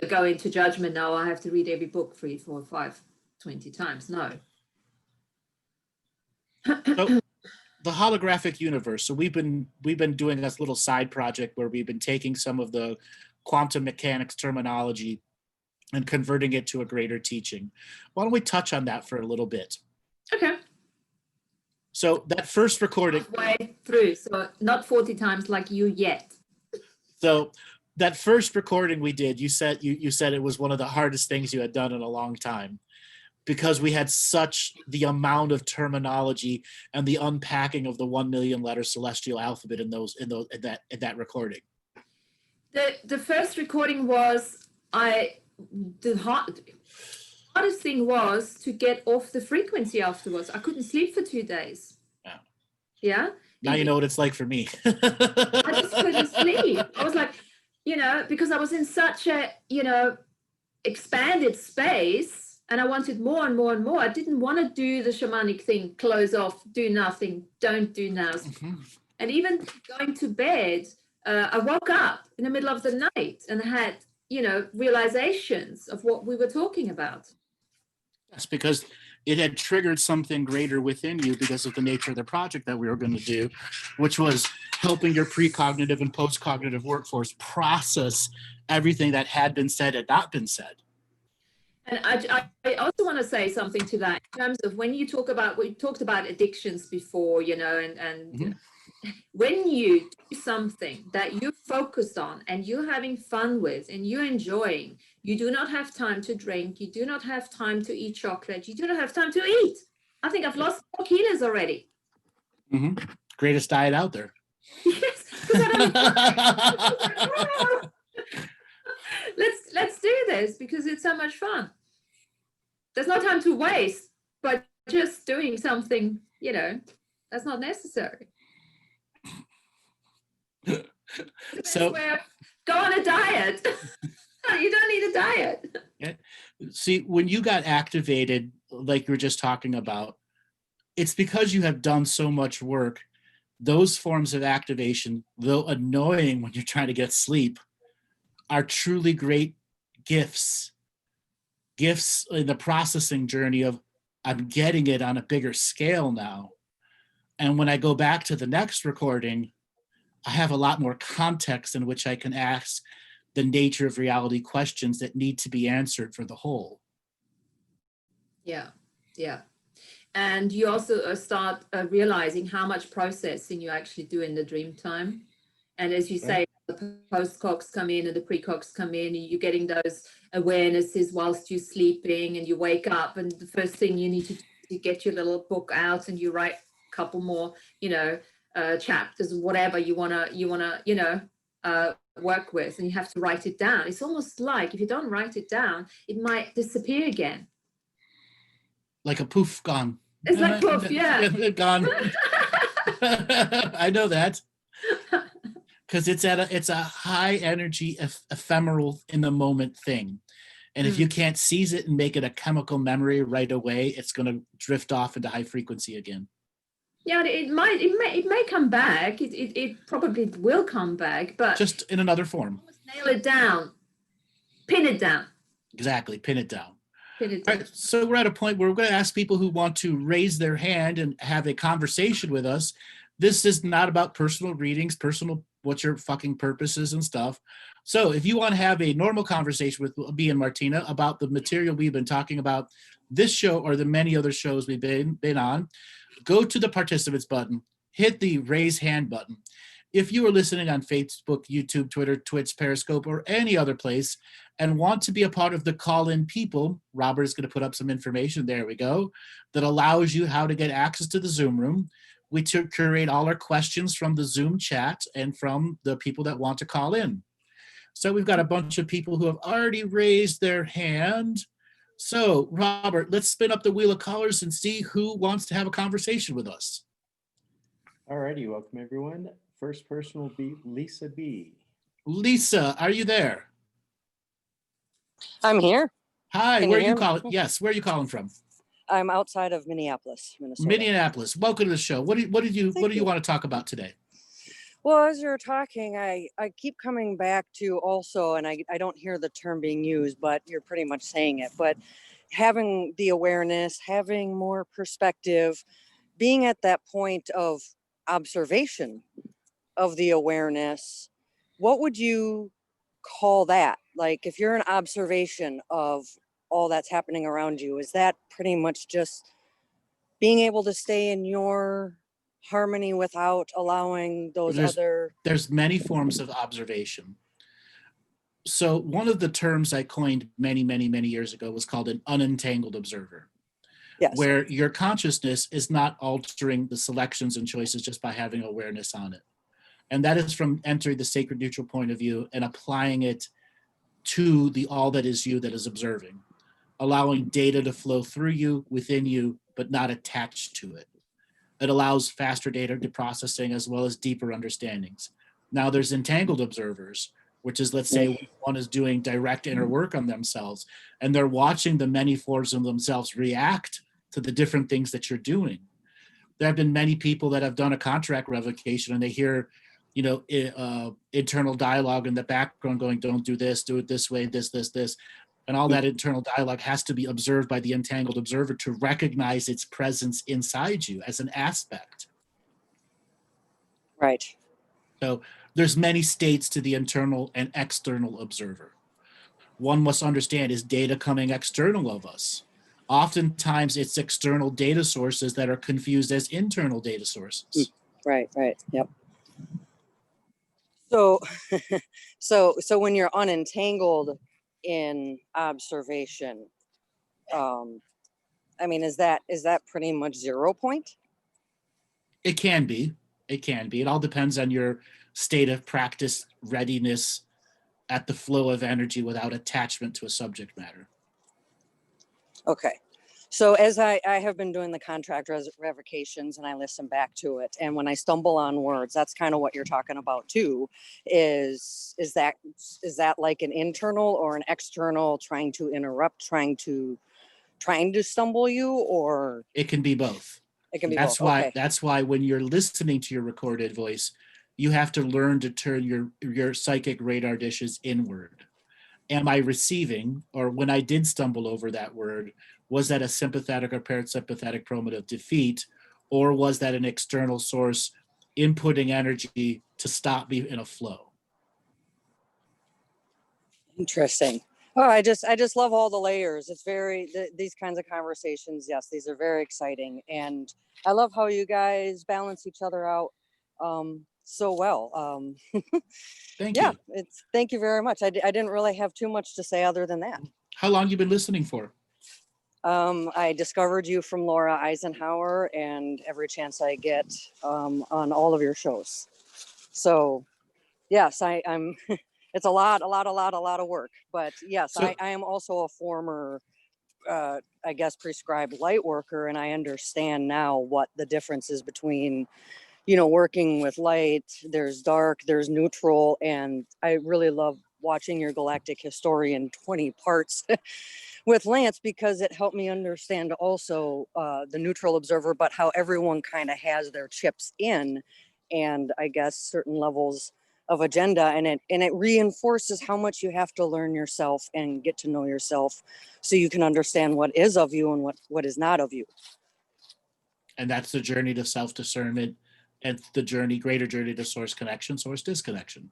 go into judgment now. I have to read every book 3, 4, 5, 20 times. No. So, the holographic universe. So we've been doing this little side project where we've been taking some of the quantum mechanics terminology and converting it to a greater teaching. Why don't we touch on that for a little bit? Okay. So that first recording, way through, so not 40 times like you yet. So that first recording we did, you said it was one of the hardest things you had done in a long time, because we had such the amount of terminology and the unpacking of the 1 million letter celestial alphabet in that recording. The first recording was the hardest thing was to get off the frequency afterwards. I couldn't sleep for 2 days. Yeah. Now you know what it's like for me. I just couldn't sleep. I was like, because I was in such a, expanded space and I wanted more and more and more. I didn't want to do the shamanic thing, close off, do nothing, don't do now. Mm-hmm. And even going to bed, I woke up in the middle of the night and had, realizations of what we were talking about. That's because it had triggered something greater within you because of the nature of the project that we were going to do, which was helping your precognitive and postcognitive workforce process everything that had been said and not been said. And I also want to say something to that in terms of when you talked about addictions before, and Mm-hmm. When you do something that you focus on and you're having fun with and you're enjoying, you do not have time to drink, you do not have time to eat chocolate, you do not have time to eat. I think I've lost 4 kilos already. Mm-hmm. Greatest diet out there. Yes, let's do this because it's so much fun. There's no time to waste, but just doing something, that's not necessary. So go on a diet. You don't need a diet. Yeah. See, when you got activated, like you were just talking about, it's because you have done so much work. Those forms of activation, though annoying when you're trying to get sleep, are truly great gifts in the processing journey of I'm getting it on a bigger scale now. And when I go back to the next recording, I have a lot more context in which I can ask the nature of reality questions that need to be answered for the whole. Yeah. And you also start realizing how much processing you actually do in the dream time. And as you say, the post-cogs come in and the pre-cogs come in, and you're getting those awarenesses whilst you're sleeping, and you wake up, and the first thing you need to do is get your little book out and you write a couple more, chapters, whatever you wanna, work with, and you have to write it down. It's almost like if you don't write it down, it might disappear again. Like a poof, gone. It's like poof, yeah. Gone. I know that. Because it's a high energy, ephemeral, in the moment thing. And if you can't seize it and make it a chemical memory right away, it's going to drift off into high frequency again. Yeah, it may come back. It probably will come back, but just in another form. Nail it down. Pin it down. Exactly. Pin it down. Pin it down. All right, so we're at a point where we're going to ask people who want to raise their hand and have a conversation with us. This is not about personal readings, what's your fucking purposes and stuff. So if you want to have a normal conversation with me and Martina about the material we've been talking about this show or the many other shows we've been on, go to the participants button, hit the raise hand button. If you are listening on Facebook, YouTube, Twitter, Twitch, Periscope, or any other place and want to be a part of the call-in people, Robert is going to put up some information, there we go, that allows you how to get access to the Zoom room. We curate all our questions from the Zoom chat and from the people that want to call in. So we've got a bunch of people who have already raised their hand. So, Robert, let's spin up the wheel of callers and see who wants to have a conversation with us. Alrighty, welcome everyone. First person will be Lisa B. Lisa, are you there? I'm here. Hi, Can where you are you hear me? calling? Yes, where are you calling from? I'm outside of Minneapolis, Minnesota. Minneapolis. Welcome to the show. What do you Thank you. want to talk about today? Well, as you're talking, I keep coming back to also, and I don't hear the term being used, but you're pretty much saying it, but having the awareness, having more perspective, being at that point of observation of the awareness, what would you call that? Like if you're an observation of all that's happening around you, is that pretty much just being able to stay in your harmony without allowing those There's many forms of observation. So one of the terms I coined many years ago was called an unentangled observer. Yes. Where your consciousness is not altering the selections and choices just by having awareness on it. And that is from entering the sacred neutral point of view and applying it to the all that is you that is observing, allowing data to flow through you, within you, but not attached to it. It allows faster data processing as well as deeper understandings. Now there's entangled observers, which is, let's say one is doing direct inner work on themselves and they're watching the many forms of themselves react to the different things that you're doing. There have been many people that have done a contract revocation and they hear, internal dialogue in the background going, don't do this, do it this way, this. And all that internal dialogue has to be observed by the entangled observer to recognize its presence inside you as an aspect. Right. So there's many states to the internal and external observer. One must understand, is data coming external of us? Oftentimes it's external data sources that are confused as internal data sources. Right. Yep. So, so when you're unentangled in observation, I mean, is that pretty much 0 point? It can be. It all depends on your state of practice, readiness at the flow of energy without attachment to a subject matter. Okay. So as I have been doing the contract revocations and I listen back to it, and when I stumble on words, that's kind of what you're talking about too, is that like an internal or an external trying to interrupt, trying to stumble you, or it can be both. It can be both. Okay. That's why when you're listening to your recorded voice, you have to learn to turn your psychic radar dishes inward. Am I receiving, or when I did stumble over that word, was that a sympathetic or parasympathetic primitive defeat, or was that an external source inputting energy to stop me in a flow? Interesting. Oh, I just love all the layers. It's these kinds of conversations. Yes, these are very exciting, and I love how you guys balance each other out so well. Thank you. Thank you very much. I didn't really have too much to say other than that. How long you been listening for? I discovered you from Laura Eisenhower, and every chance I get on all of your shows. So, yes, I'm. It's a lot of work, but yes, I am also a former, I guess, prescribed light worker, and I understand now what the difference is between, working with light. There's dark, there's neutral, and I really love watching your Galactic Historian 20 parts with Lance, because it helped me understand also the neutral observer, but how everyone kind of has their chips in, and I guess certain levels of agenda, and it reinforces how much you have to learn yourself and get to know yourself so you can understand what is of you and what is not of you. And that's the journey to self-discernment, and the greater journey to source connection, source disconnection.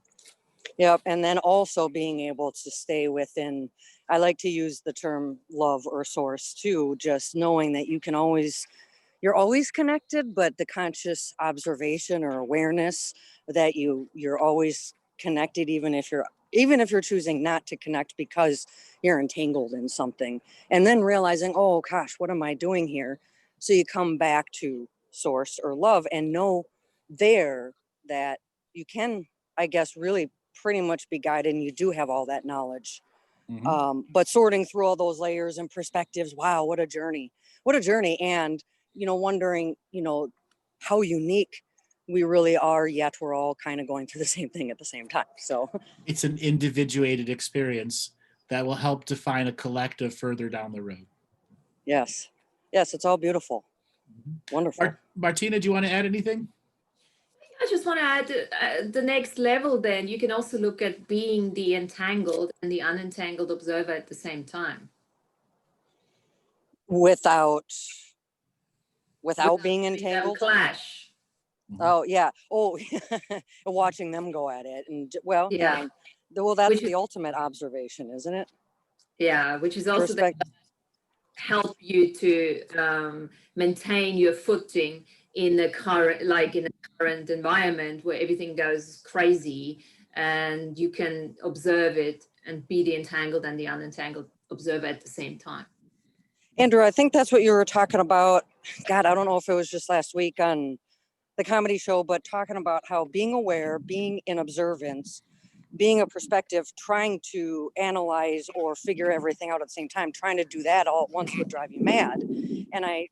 Yep. And then also being able to stay within, I like to use the term love or source too, just knowing that you're always connected, but the conscious observation or awareness that you're always connected, even if you're choosing not to connect because you're entangled in something, and then realizing, oh gosh, what am I doing here? So you come back to source or love and know there that you can, I guess, really pretty much be guided, and you do have all that knowledge But sorting through all those layers and perspectives, wow, what a journey. And, wondering, how unique we really are, yet we're all kind of going through the same thing at the same time. So It's an individuated experience that will help define a collective further down the road. yes, it's all beautiful. Wonderful. Martina, do you want to add anything? I just want to add the next level. Then you can also look at being the entangled and the unentangled observer at the same time. Without being entangled. Clash. Oh yeah. Oh, watching them go at it, and well, Yeah. Well, that's Which the ultimate observation, isn't it? Yeah, which is also the help you to maintain your footing in the current environment where everything goes crazy, and you can observe it and be the entangled and the unentangled observer at the same time. Andrew, I think that's what you were talking about. God, I don't know if it was just last week on the comedy show, but talking about how being aware, being in observance, being a perspective, trying to analyze or figure everything out at the same time, trying to do that all at once would drive you mad. And I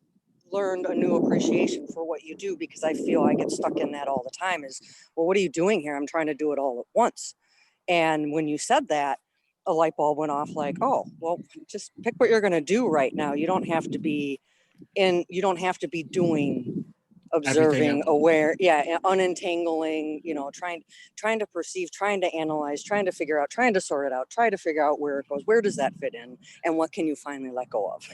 learned a new appreciation for what you do, because I feel I get stuck in that all the time is, well, what are you doing here? I'm trying to do it all at once. And when you said that, a light bulb went off like, oh, well, just pick what you're going to do right now. You don't have to be doing, observing, aware, unentangling, trying to perceive, trying to analyze, trying to figure out, trying to sort it out, try to figure out where it goes, where does that fit in, and what can you finally let go of?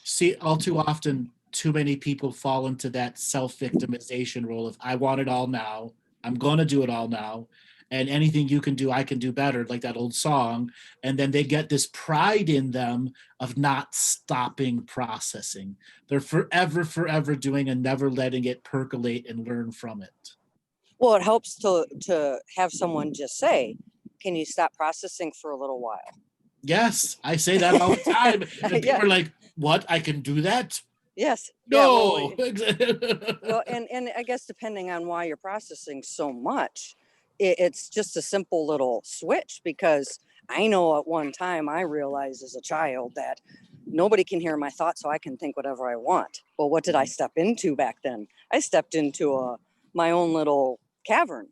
See, all too often, too many people fall into that self-victimization role of, I want it all now, I'm going to do it all now, and anything you can do, I can do better, like that old song. And then they get this pride in them of not stopping processing. They're forever doing and never letting it percolate and learn from it. Well, it helps to have someone just say, can you stop processing for a little while? Yes, I say that all the time. And people are like, what? I can do that? Yes. No. Well, and I guess depending on why you're processing so much, it's just a simple little switch, because I know at one time I realized as a child that nobody can hear my thoughts, so I can think whatever I want. Well, what did I step into back then? I stepped into my own little cavern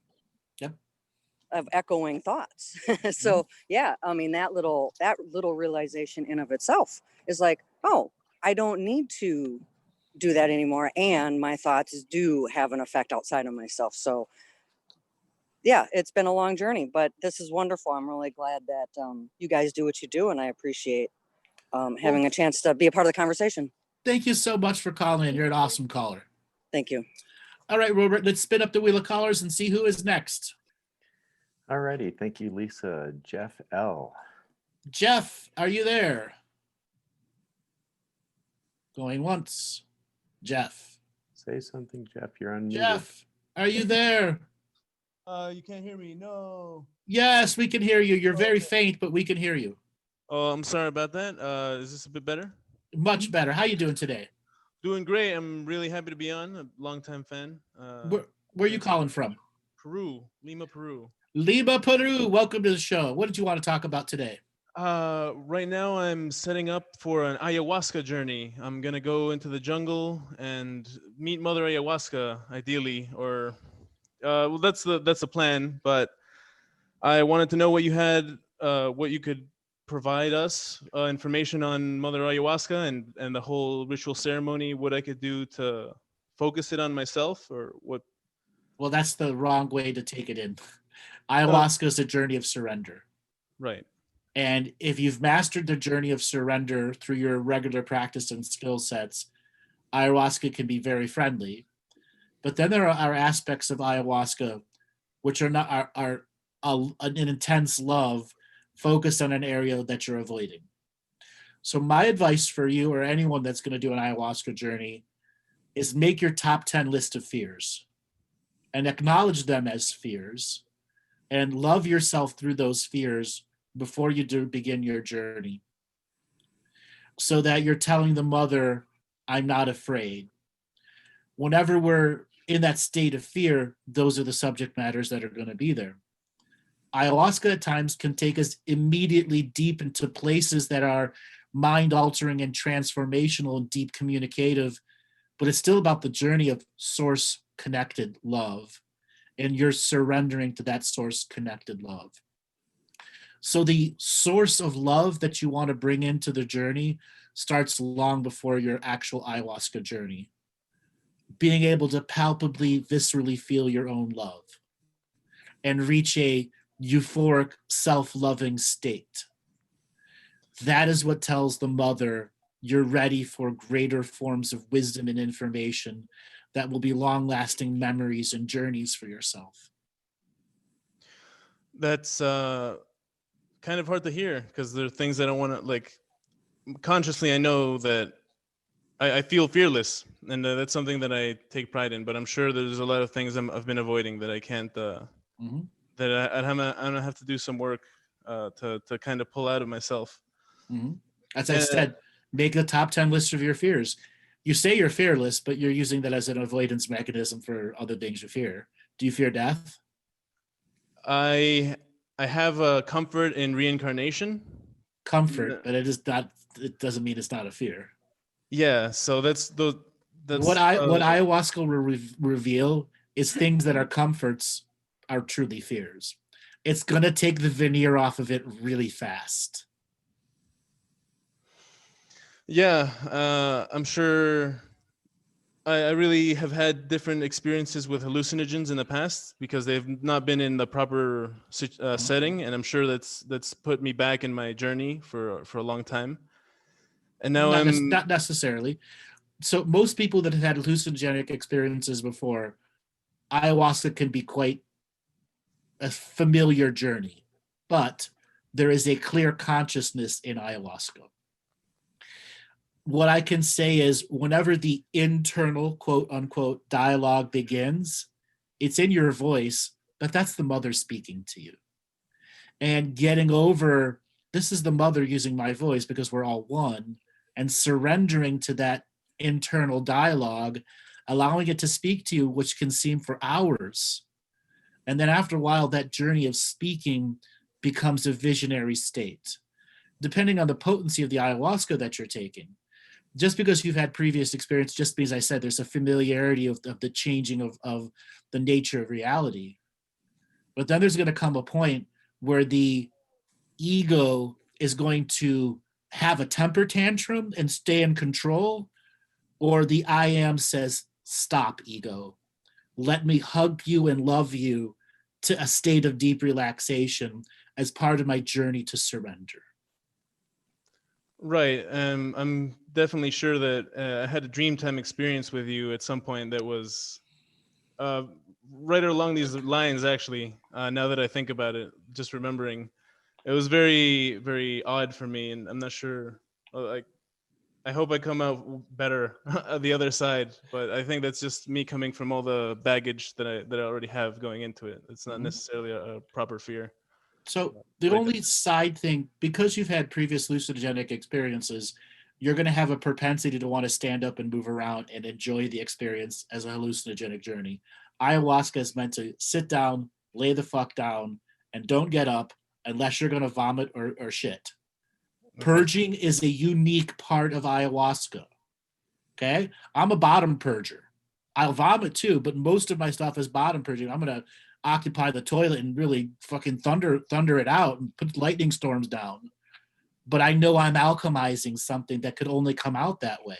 of echoing thoughts. So yeah, I mean, that little realization in of itself is like, oh, I don't need to do that anymore, and my thoughts do have an effect outside of myself. So yeah, it's been a long journey, but this is wonderful. I'm really glad that you guys do what you do, and I appreciate having a chance to be a part of the conversation. Thank you so much for calling in. You're an awesome caller. Thank you. All right, Robert, let's spin up the wheel of callers and see who is next. All righty. Thank you, Lisa. Jeff L. Jeff, are you there? Going once. Jeff. Say something, Jeff. You're unmuted. Jeff, are you there? You can't hear me. No. Yes, we can hear you. You're very faint, but we can hear you. Oh, I'm sorry about that. Is this a bit better? Much better. How you doing today? Doing great. I'm really happy to be on. A longtime fan. Where are you calling from? Peru, Lima, Peru. Lima, Peru. Welcome to the show. What did you want to talk about today? Right now I'm setting up for an ayahuasca journey. I'm gonna go into the jungle and meet Mother Ayahuasca, ideally, or well, that's the plan. But I wanted to know what you had, what you could provide us, information on Mother Ayahuasca and the whole ritual ceremony. What I could do to focus it on myself, or what? Well, that's the wrong way to take it in. Ayahuasca is a journey of surrender. Right. And if you've mastered the journey of surrender through your regular practice and skill sets, ayahuasca can be very friendly. But then there are aspects of ayahuasca which are not an intense love focused on an area that you're avoiding. So my advice for you or anyone that's going to do an ayahuasca journey is make your top 10 list of fears and acknowledge them as fears and love yourself through those fears before you do begin your journey, so that you're telling the mother, I'm not afraid. Whenever we're in that state of fear, those are the subject matters that are going to be there. Ayahuasca at times can take us immediately deep into places that are mind altering and transformational and deep communicative, but it's still about the journey of source connected love, and you're surrendering to that source connected love. So the source of love that you want to bring into the journey starts long before your actual ayahuasca journey. Being able to palpably, viscerally feel your own love and reach a euphoric, self-loving state. That is what tells the mother you're ready for greater forms of wisdom and information that will be long-lasting memories and journeys for yourself. That's kind of hard to hear, because there are things I don't want to, like, consciously I know that I feel fearless, and that's something that I take pride in, but I'm sure there's a lot of things I've been avoiding that I can't, Mhm. that I'm gonna have to do some work to kind of pull out of myself. Mhm. As I said, make a top 10 list of your fears. You say you're fearless, but you're using that as an avoidance mechanism for other things you fear. Do you fear death? I have a comfort in reincarnation. Comfort, but it is not. It doesn't mean it's not a fear. Yeah, so that's What ayahuasca will reveal is things that are comforts are truly fears. It's gonna take the veneer off of it really fast. yeah, I'm sure I really have had different experiences with hallucinogens in the past, because they've not been in the proper setting, and I'm sure that's put me back in my journey for a long time. And now Not necessarily. So most people that have had hallucinogenic experiences before, ayahuasca can be quite a familiar journey, but there is a clear consciousness in ayahuasca. What I can say is whenever the internal quote unquote dialogue begins, it's in your voice, but that's the mother speaking to you. And getting over, this is the mother using my voice because we're all one, and surrendering to that internal dialogue, allowing it to speak to you, which can seem for hours. And then after a while, that journey of speaking becomes a visionary state, depending on the potency of the ayahuasca that you're taking. Just because you've had previous experience, just because I said there's a familiarity of the changing of the nature of reality. But then there's going to come a point where the ego is going to have a temper tantrum and stay in control, or the I am says, stop, ego. Let me hug you and love you to a state of deep relaxation as part of my journey to surrender. right, I'm definitely sure that I had a dreamtime experience with you at some point that was right along these lines, actually. Now that I think about it, just remembering, it was very, very odd for me, and I'm not sure. Like, I hope I come out better at the other side, but I think that's just me coming from all the baggage that I already have going into it. It's not necessarily a proper fear. So the only side thing, because you've had previous hallucinogenic experiences, you're going to have a propensity to want to stand up and move around and enjoy the experience as a hallucinogenic journey. Ayahuasca is meant to sit down, lay the fuck down, and don't get up unless you're going to vomit or shit. Purging is a unique part of ayahuasca. Okay? I'm a bottom purger. I'll vomit too, but most of my stuff is bottom purging. I'm going to occupy the toilet and really fucking thunder it out and put lightning storms down. But I know I'm alchemizing something that could only come out that way.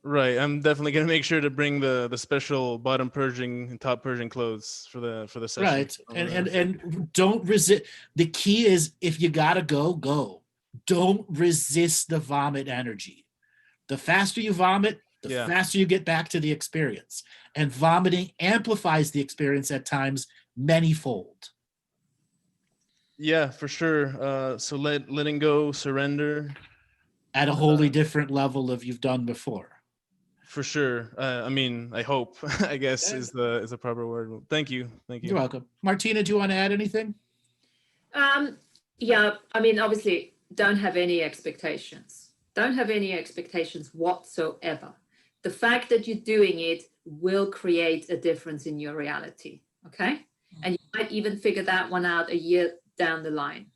Right. I'm definitely gonna make sure to bring the special bottom purging and top purging clothes for the session. Right. And don't resist. The key is if you gotta go, go. Don't resist the vomit energy. The faster you vomit, the faster you get back to the experience. And vomiting amplifies the experience at times manyfold. Yeah, for sure. So letting go, surrender. At a wholly different level of you've done before. For sure. I mean, I hope, I guess is the proper word. Thank you. You're welcome. Martina, do you want to add anything? Yeah, I mean, obviously, don't have any expectations. Don't have any expectations whatsoever. The fact that you're doing it will create a difference in your reality, okay? And you might even figure that one out a year down the line.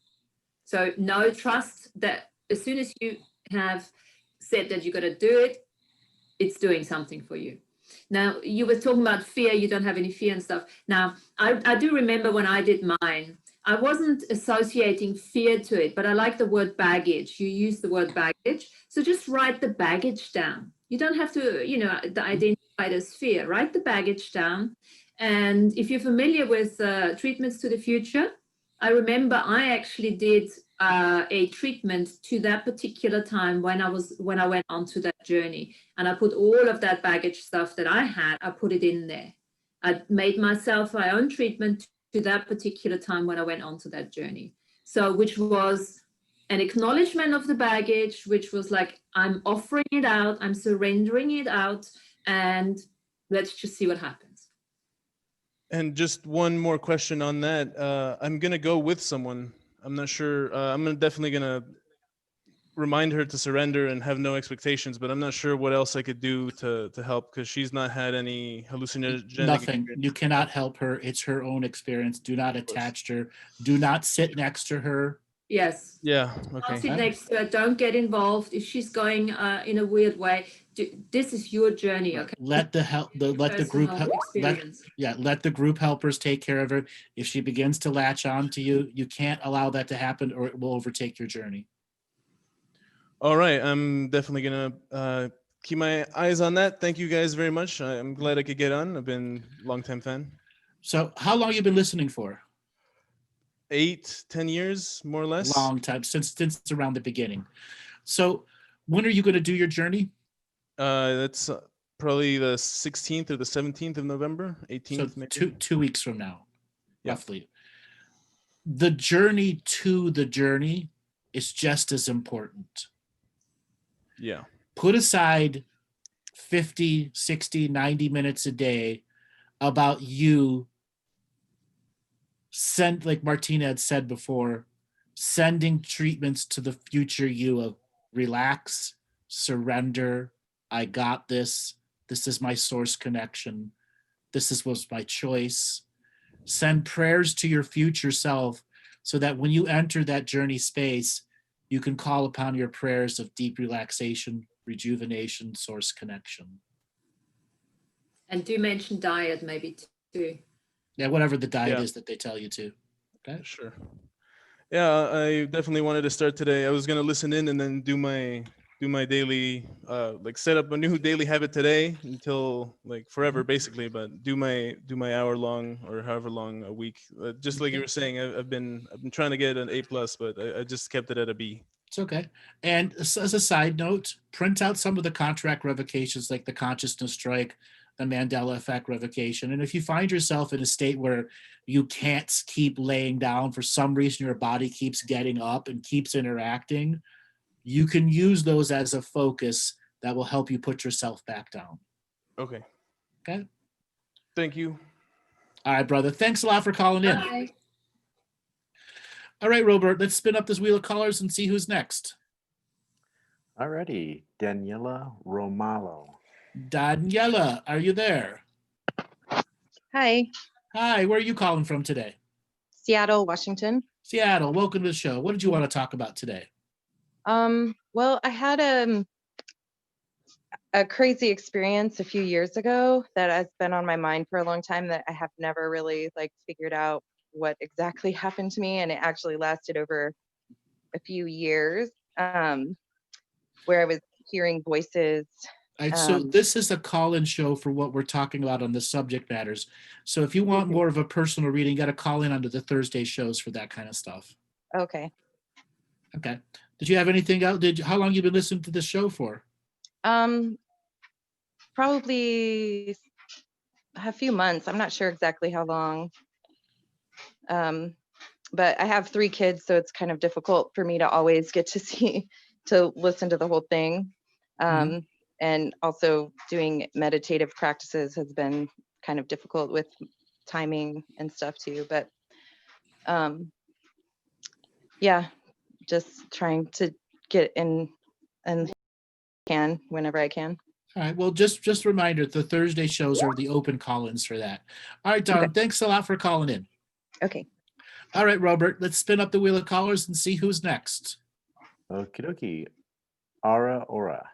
So no, trust that as soon as you have said that you're going to do it, it's doing something for you. Now, you were talking about fear. You don't have any fear and stuff. Now, I do remember when I did mine, I wasn't associating fear to it, but I like the word baggage. You use the word baggage. So just write the baggage down. You don't have to, identify it as fear. Write the baggage down. And if you're familiar with treatments to the future, I remember I actually did a treatment to that particular time when I went onto that journey, and I put all of that baggage stuff that I had, I put it in there. I made myself my own treatment to that particular time when I went onto that journey. So, which was an acknowledgement of the baggage, which was like, I'm offering it out, I'm surrendering it out, and let's just see what happens. And just one more question on that. I'm gonna go with someone. I'm not sure. Definitely gonna remind her to surrender and have no expectations. But I'm not sure what else I could do to help, because she's not had any hallucinogenic. Nothing. experience. You cannot help her. It's her own experience. Do not attach to her. Do not sit next to her. Yes. Yeah. Don't Okay. sit next to her. Don't get involved. If she's going in a weird way, this is your journey. Okay. Let the group Personal experience. let the group helpers take care of her. If she begins to latch on to you, you can't allow that to happen, or it will overtake your journey. All right. I'm definitely gonna keep my eyes on that. Thank you guys very much. I'm glad I could get on. I've been a long-time fan. So, how long you been listening for? 8-10 years, more or less. Long time, since around the beginning. So, when are you going to do your journey? That's probably the 16th or the 17th of November, 18th. So maybe. 2 weeks from now, Yeah. roughly. The journey to the journey is just as important. Yeah. Put aside 50, 60, 90 minutes a day about you. Send, like Martina had said before, sending treatments to the future you of relax, surrender, I got this. This is my source connection. Was my choice. Send prayers to your future self so that when you enter that journey space, you can call upon your prayers of deep relaxation, rejuvenation, source connection. And do mention diet maybe too. Yeah, whatever the diet is that they tell you to. Okay. Sure. Yeah, I definitely wanted to start today. I was gonna listen in and then do my daily, set up a new daily habit today until forever, basically. But do my hour long or however long a week. Just like you were saying, I've been trying to get an A+, but I just kept it at a B. It's okay. And as a side note, print out some of the contract revocations, like the consciousness strike, the Mandela effect revocation. And if you find yourself in a state where you can't keep laying down, for some reason your body keeps getting up and keeps interacting, you can use those as a focus that will help you put yourself back down. Okay. Okay. Thank you. All right, brother. Thanks a lot for calling in. Bye. All right, Robert, let's spin up this wheel of callers and see who's next. Alrighty, Daniela Romalo. Daniela, are you there? Hi, Hi, where are you calling from today? Seattle, Washington. Seattle, welcome to the show. What did you want to talk about today? Well, I had a crazy experience a few years ago that has been on my mind for a long time that I have never really figured out what exactly happened to me, and it actually lasted over a few years, where I was hearing voices. So this is a call-in show for what we're talking about on the subject matters. So if you want more of a personal reading, you got to call in onto the Thursday shows for that kind of stuff. Okay. Okay. Did you have anything else? How long you been listening to this show for? Probably a few months. I'm not sure exactly how long. But I have 3 kids, so it's kind of difficult for me to always get to listen to the whole thing. And also doing meditative practices has been kind of difficult with timing and stuff too. But yeah, just trying to get in and can whenever I can. All right. Well, just a reminder, the Thursday shows are the open call-ins for that. All right, darling. Thanks a lot for calling in. Okay. All right, Robert, let's spin up the wheel of callers and see who's next. Okie dokie. Ara Ora.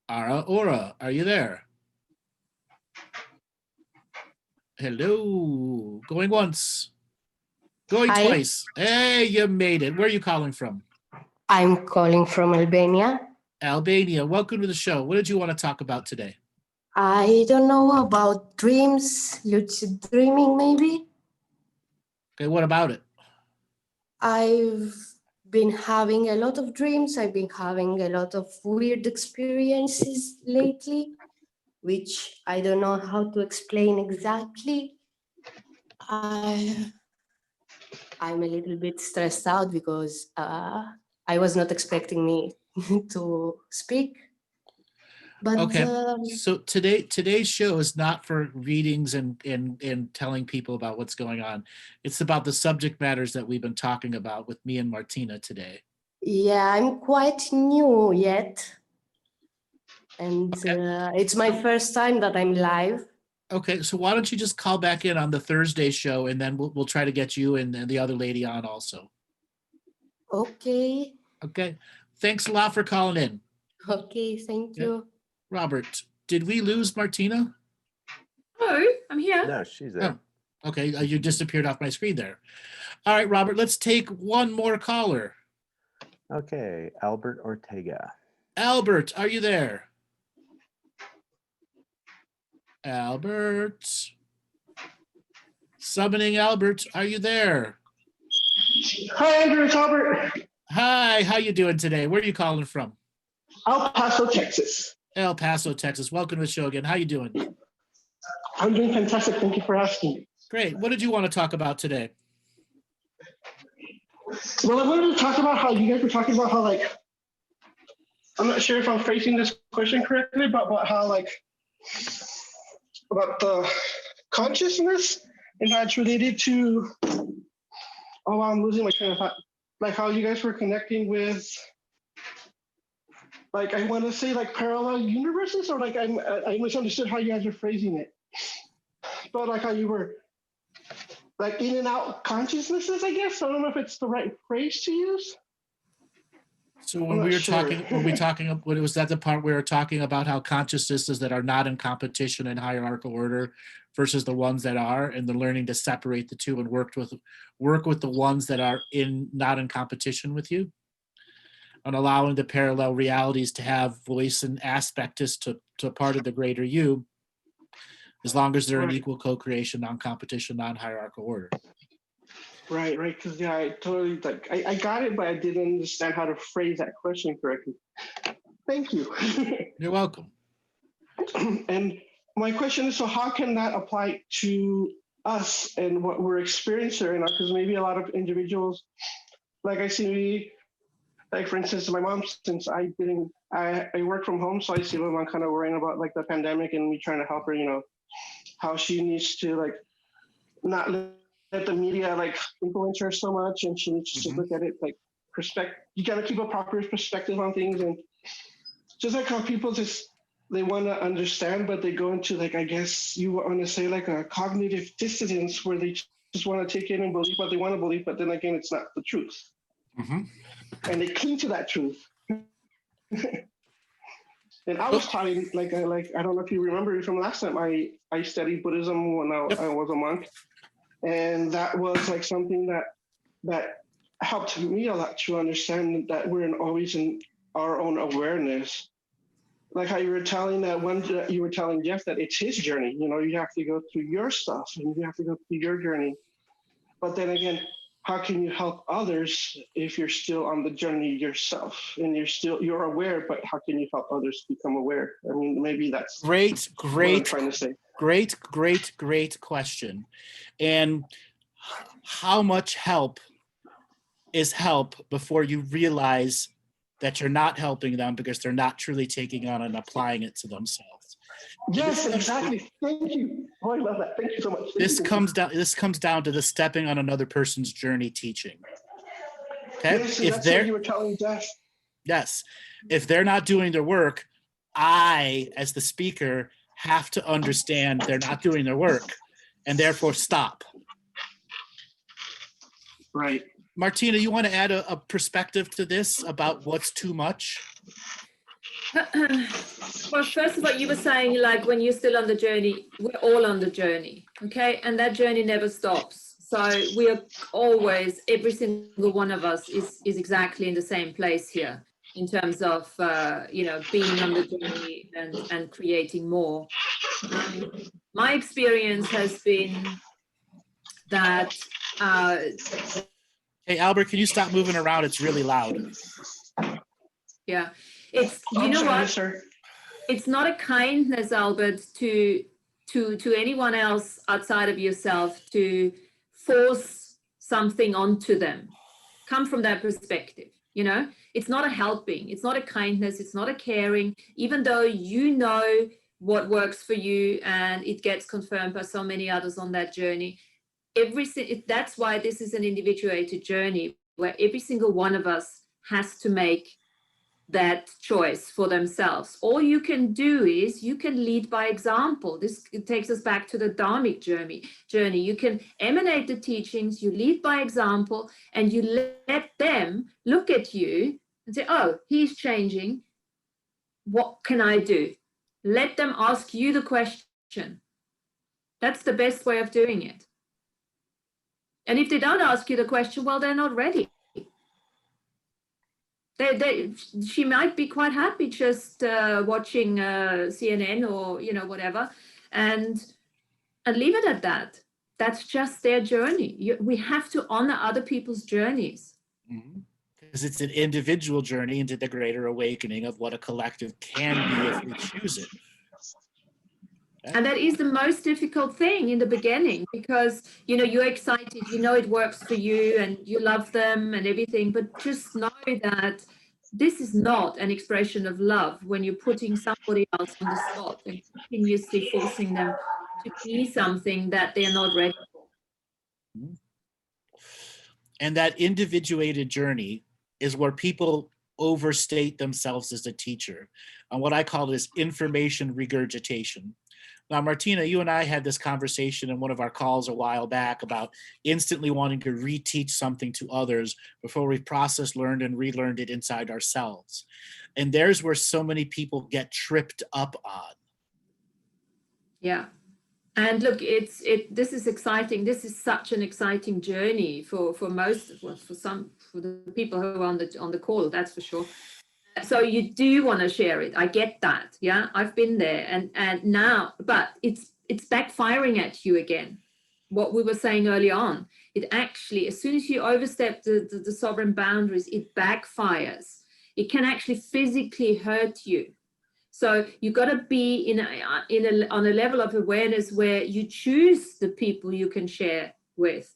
Ara Ora, are you there? Hello. Going once. Going Hi. twice. Hey, you made it. Where are you calling from? I'm calling from Albania. Albania. Welcome to the show. What did you want to talk about today? I don't know about dreams, lucid dreaming, maybe. Okay, what about it? I've been having a lot of dreams. I've been having a lot of weird experiences lately, which I don't know how to explain exactly. I'm a little bit stressed out because I was not expecting me to speak. But Okay. So today's show is not for readings and telling people about what's going on. It's about the subject matters that we've been talking about with me and Martina today. yeah, I'm quite new yet. And it's my first time that I'm live. Okay, so why don't you just call back in on the Thursday show, and then we'll try to get you and the other lady on also. Okay. Okay. Thanks a lot for calling in. Okay, thank Yeah. you. Robert, did we lose Martina? Oh, I'm here. No, she's there. Oh, okay, you disappeared off my screen there. All right, Robert, let's take one more caller. Okay, Albert Ortega. Albert, are you there? Albert. Summoning Albert, are you there? Hi, Andrew. It's Albert. Hi, how you doing today? Where are you calling from? El Paso, Texas. El Paso, Texas. Welcome to the show again. How you doing? I'm doing fantastic. Thank you for asking. Great. What did you want to talk about today? Well, I wanted to talk about how you guys were talking about how, like, I'm not sure if I'm phrasing this question correctly, but about how, like, about the consciousness and how it's related to, oh, I'm losing my train of thought. Like how you guys were connecting with, like, I want to say like parallel universes, or like I misunderstood how you guys were phrasing it. But like how you were like in and out consciousnesses, I guess. I don't know if it's the right phrase to use. So when I'm we not were sure. talking, was that the part we were talking about how consciousnesses that are not in competition in hierarchical order versus the ones that are, and the learning to separate the two and work with the ones that are not in competition with you, and allowing the parallel realities to have voice and aspect as to part of the greater you, as long as they're in Right. equal co-creation, non-competition, non-hierarchical order. Right. Because yeah, I totally like I got it, but I didn't understand how to phrase that question correctly. Thank you. You're welcome. And my question is, so how can that apply to us and what we're experiencing right now? Because maybe a lot of individuals, like I see, like for instance, my mom, since I work from home, so I see my mom kind of worrying about like the pandemic and me trying to help her, you know, how she needs to like not let the media like influence her so much, and she needs to look at it like you gotta keep a proper perspective on things, and just like how people they want to understand, but they go into like, I guess you want to say like a cognitive dissonance where they just want to take in and believe what they want to believe, but then again, it's not the truth. Mm-hmm. And they cling to that truth. And I was taught, like I don't know if you remember from last time, I studied Buddhism when I was a monk. And that was like something that helped me a lot to understand that we're always in our own awareness. Like how you were telling you were telling Jeff that it's his journey. You know, you have to go through your stuff and you have to go through your journey. But then again, how can you help others if you're still on the journey yourself and you're aware, but how can you help others become aware? I mean, maybe that's Great what I'm trying to say. Great question. And how much help is help before you realize that you're not helping them because they're not truly taking on and applying it to themselves. Yes, exactly. Thank you. Oh, I love that. Thank you so much. This comes down to the stepping on another person's journey teaching. Okay? Yes, and that's what you were telling Jeff. Yes. If they're not doing their work, I, as the speaker, have to understand they're not doing their work and therefore stop. Right. Martina, you want to add a perspective to this about what's too much? Well, first of all, you were saying, like, when you're still on the journey, we're all on the journey, okay? And that journey never stops. So we are always, every single one of us is exactly in the same place here in terms of, you know, being on the journey and creating more. My experience has been that... Hey, Albert, can you stop moving around? It's really loud. Yeah, it's, you I'm know sorry, what? sir. It's not a kindness, Albert, to anyone else outside of yourself to force something onto them. Come from that perspective, you know? It's not a helping, it's not a kindness, it's not a caring, even though you know what works for you and it gets confirmed by so many others on that journey. That's why this is an individuated journey where every single one of us has to make that choice for themselves. All you can do is you can lead by example. This takes us back to the dharmic journey. You can emanate the teachings, you lead by example, and you let them look at you and say, oh, he's changing. What can I do? Let them ask you the question. That's the best way of doing it. And if they don't ask you the question, well, they're not ready. She might be quite happy just watching CNN or, you know, whatever, and leave it at that. That's just their journey. We have to honor other people's journeys. Because it's an individual journey into the greater awakening of what a collective can be if we choose it. And that is the most difficult thing in the beginning, because, you know, you're excited, you know, it works for you and you love them and everything, but just know that this is not an expression of love when you're putting somebody else on the spot and continuously forcing them to be something that they're not ready for. And that individuated journey is where people overstate themselves as a teacher, and what I call this information regurgitation. Now, Martina, you and I had this conversation in one of our calls a while back about instantly wanting to reteach something to others before we've processed, learned, and relearned it inside ourselves. And there's where so many people get tripped up on. Yeah. And look, this is exciting. This is such an exciting journey for the people who are on the call, that's for sure. So you do want to share it. I get that. Yeah, I've been there, and now, but it's backfiring at you again. What we were saying early on, it actually, as soon as you overstep the sovereign boundaries, it backfires. It can actually physically hurt you. So you got to be on a level of awareness where you choose the people you can share with,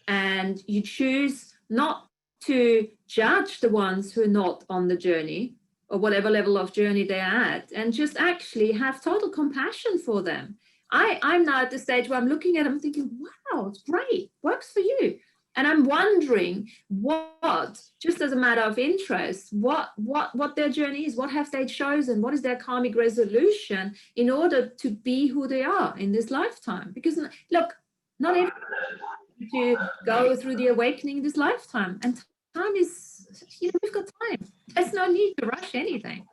and you choose not to judge the ones who are not on the journey or whatever level of journey they're at, and just actually have total compassion for them. I'm now at the stage where I'm looking at them thinking, wow, it's great, works for you. And I'm wondering what, just as a matter of interest, what their journey is, what have they chosen, what is their karmic resolution in order to be who they are in this lifetime. Because look, not everyone to go through the awakening in this lifetime, and time is, you know, we've got time. There's no need to rush anything.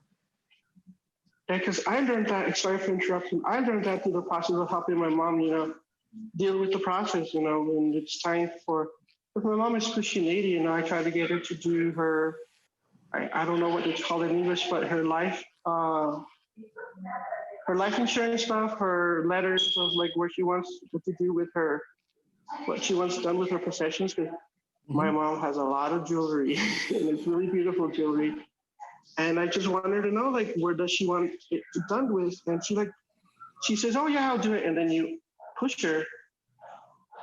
Yeah, because I learned that, sorry for interrupting, I learned that through the process of helping my mom, you know, deal with the process, you know, when it's time for, if my mom is pushing 80, you know, I try to get her to do her, I don't know what it's called in English, but her life insurance stuff, her letters of like what she wants to do with her, what she wants done with her possessions, because my mom has a lot of jewelry and it's really beautiful jewelry. And I just want her to know, like, where does she want it done with? And she says, oh yeah, I'll do it. And then you push her.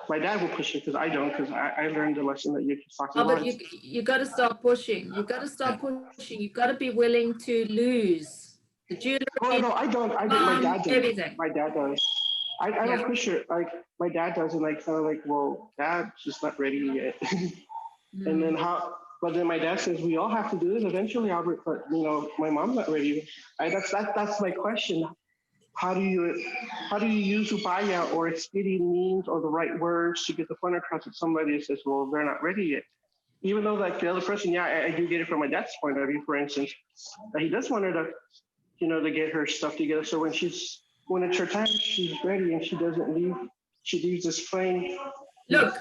My dad will push her because I don't, because I learned the lesson that you're talking about. But you got to stop pushing. You got to stop pushing. You got to be willing to lose the jewelry. Oh no, I don't. My dad does. Everything. My dad does. I don't push her. Like my dad does, and like kind of like, well, Dad, she's not ready yet. And then But then my dad says, we all have to do this eventually, Albert, but you know, my mom's not ready. That's my question. How do you use upaya or expedient means or the right words to get the point across to somebody that says, well, they're not ready yet? Even though like the other person, yeah, I do get it from my dad's point of view, for instance, that he does want her to, you know, to get her stuff together. So when it's her time, she's ready and she doesn't leave. She leaves this flame. Look,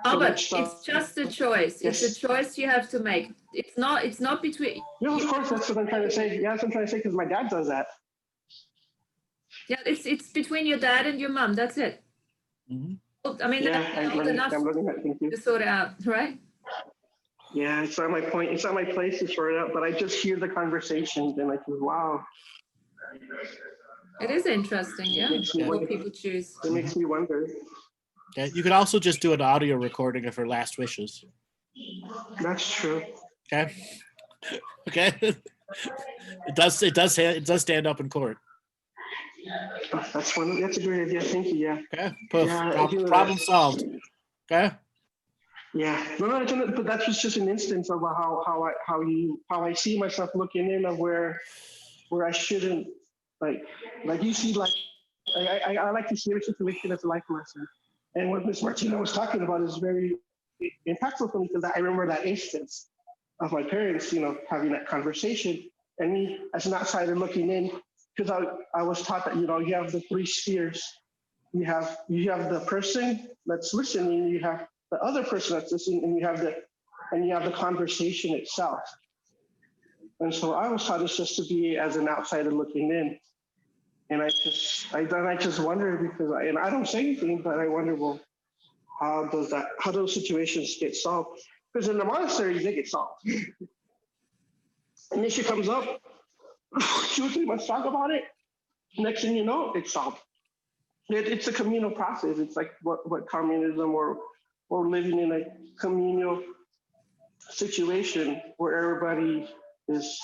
Albert, stuff. it's just a choice. Yes. It's a choice you have to make. It's not between. No, of course, that's what I'm trying to say. Yeah, that's what I'm trying to say, because my dad does that. Yeah, it's between your dad and your mom. That's it. Mhm. I mean, Yeah, that's enough I'm looking at it. Thank you. to sort it out, right? Yeah, it's not my point. It's not my place to sort it out, but I just hear the conversations and I think, wow. It is interesting, yeah. makes me What wonder. people choose. It makes me wonder. Okay. You could also just do an audio recording of her last wishes. That's true. Okay. Okay. It does stand up in court. That's a great idea. Thank you. Yeah. Okay. Poof. Yeah, I do Problem that. solved. Okay. Yeah. No, but that was just an instance of how I see myself looking in of where I shouldn't like you see, like I like to see every situation as a life lesson. And what Miss Martina was talking about is very impactful for me, because I remember that instance of my parents, you know, having that conversation, and me as an outsider looking in, because I was taught that, you know, you have the three spheres. You have the person that's listening, you have the other person that's listening, and you have the conversation itself. And so I was taught it's just to be as an outsider looking in. And I just wonder, because I don't say anything, but I wonder, well, how those situations get solved? Because in the monasteries, they get solved. An issue comes up, 2 or 3 months talk about it. Next thing you know, it's solved. It's a communal process. It's like what communism or living in a communal situation where everybody is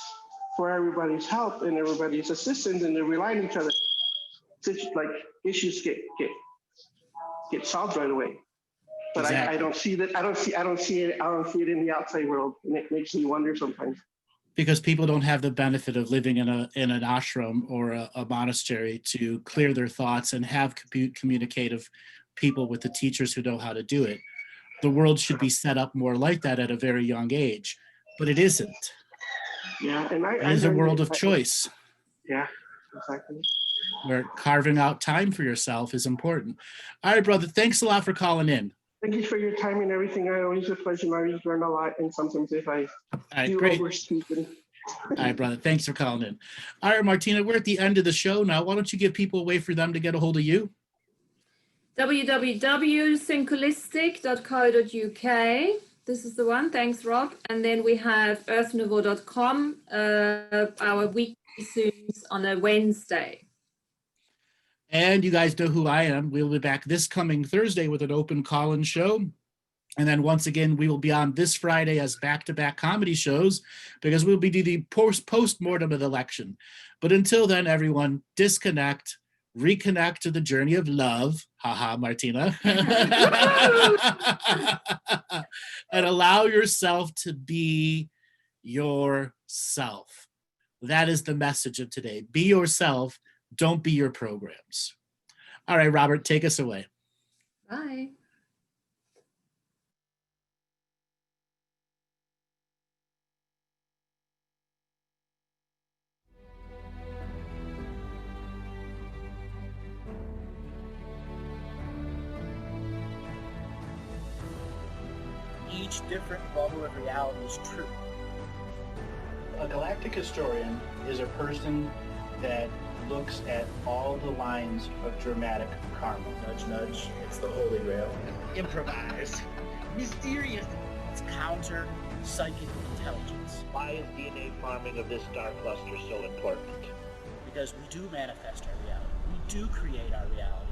for everybody's help and everybody's assistance, and they rely on each other. Like issues get solved right away. But Exactly. I don't see that. I don't see it in the outside world, and it makes me wonder sometimes. Because people don't have the benefit of living in an ashram or a monastery to clear their thoughts and have communicative people with the teachers who know how to do it. The world should be set up more like that at a very young age, but it isn't. Yeah, and It is a world of choice, Yeah, exactly. where carving out time for yourself is important. All right, brother, thanks a lot for calling in. Thank you for your time and everything. I always a pleasure. I always learn a lot, and sometimes if I All right, do great. overspeak. All right, brother, thanks for calling in. All right, Martina, we're at the end of the show now. Why don't you give people a way for them to get a hold of you? www.syncholistic.co.uk. This is the one. Thanks, Rob. And then we have earthnouveau.com, our weekly Zooms on a Wednesday. And you guys know who I am. We'll be back this coming Thursday with an open call-in show. And then once again, we will be on this Friday as back-to-back comedy shows, because we'll be doing the post-mortem of the election. But until then, everyone, disconnect, reconnect to the journey of love. Haha, Martina. And allow yourself to be yourself. That is the message of today. Be yourself. Don't be your programs. All right, Robert, take us away. Bye. Each different bubble of reality is true. A galactic historian is a person that looks at all the lines of dramatic karma. Nudge, nudge, it's the Holy Grail. Improvise. Mysterious. It's counter psychic intelligence. Why is DNA farming of this star cluster so important? Because we do manifest our reality. We do create our reality.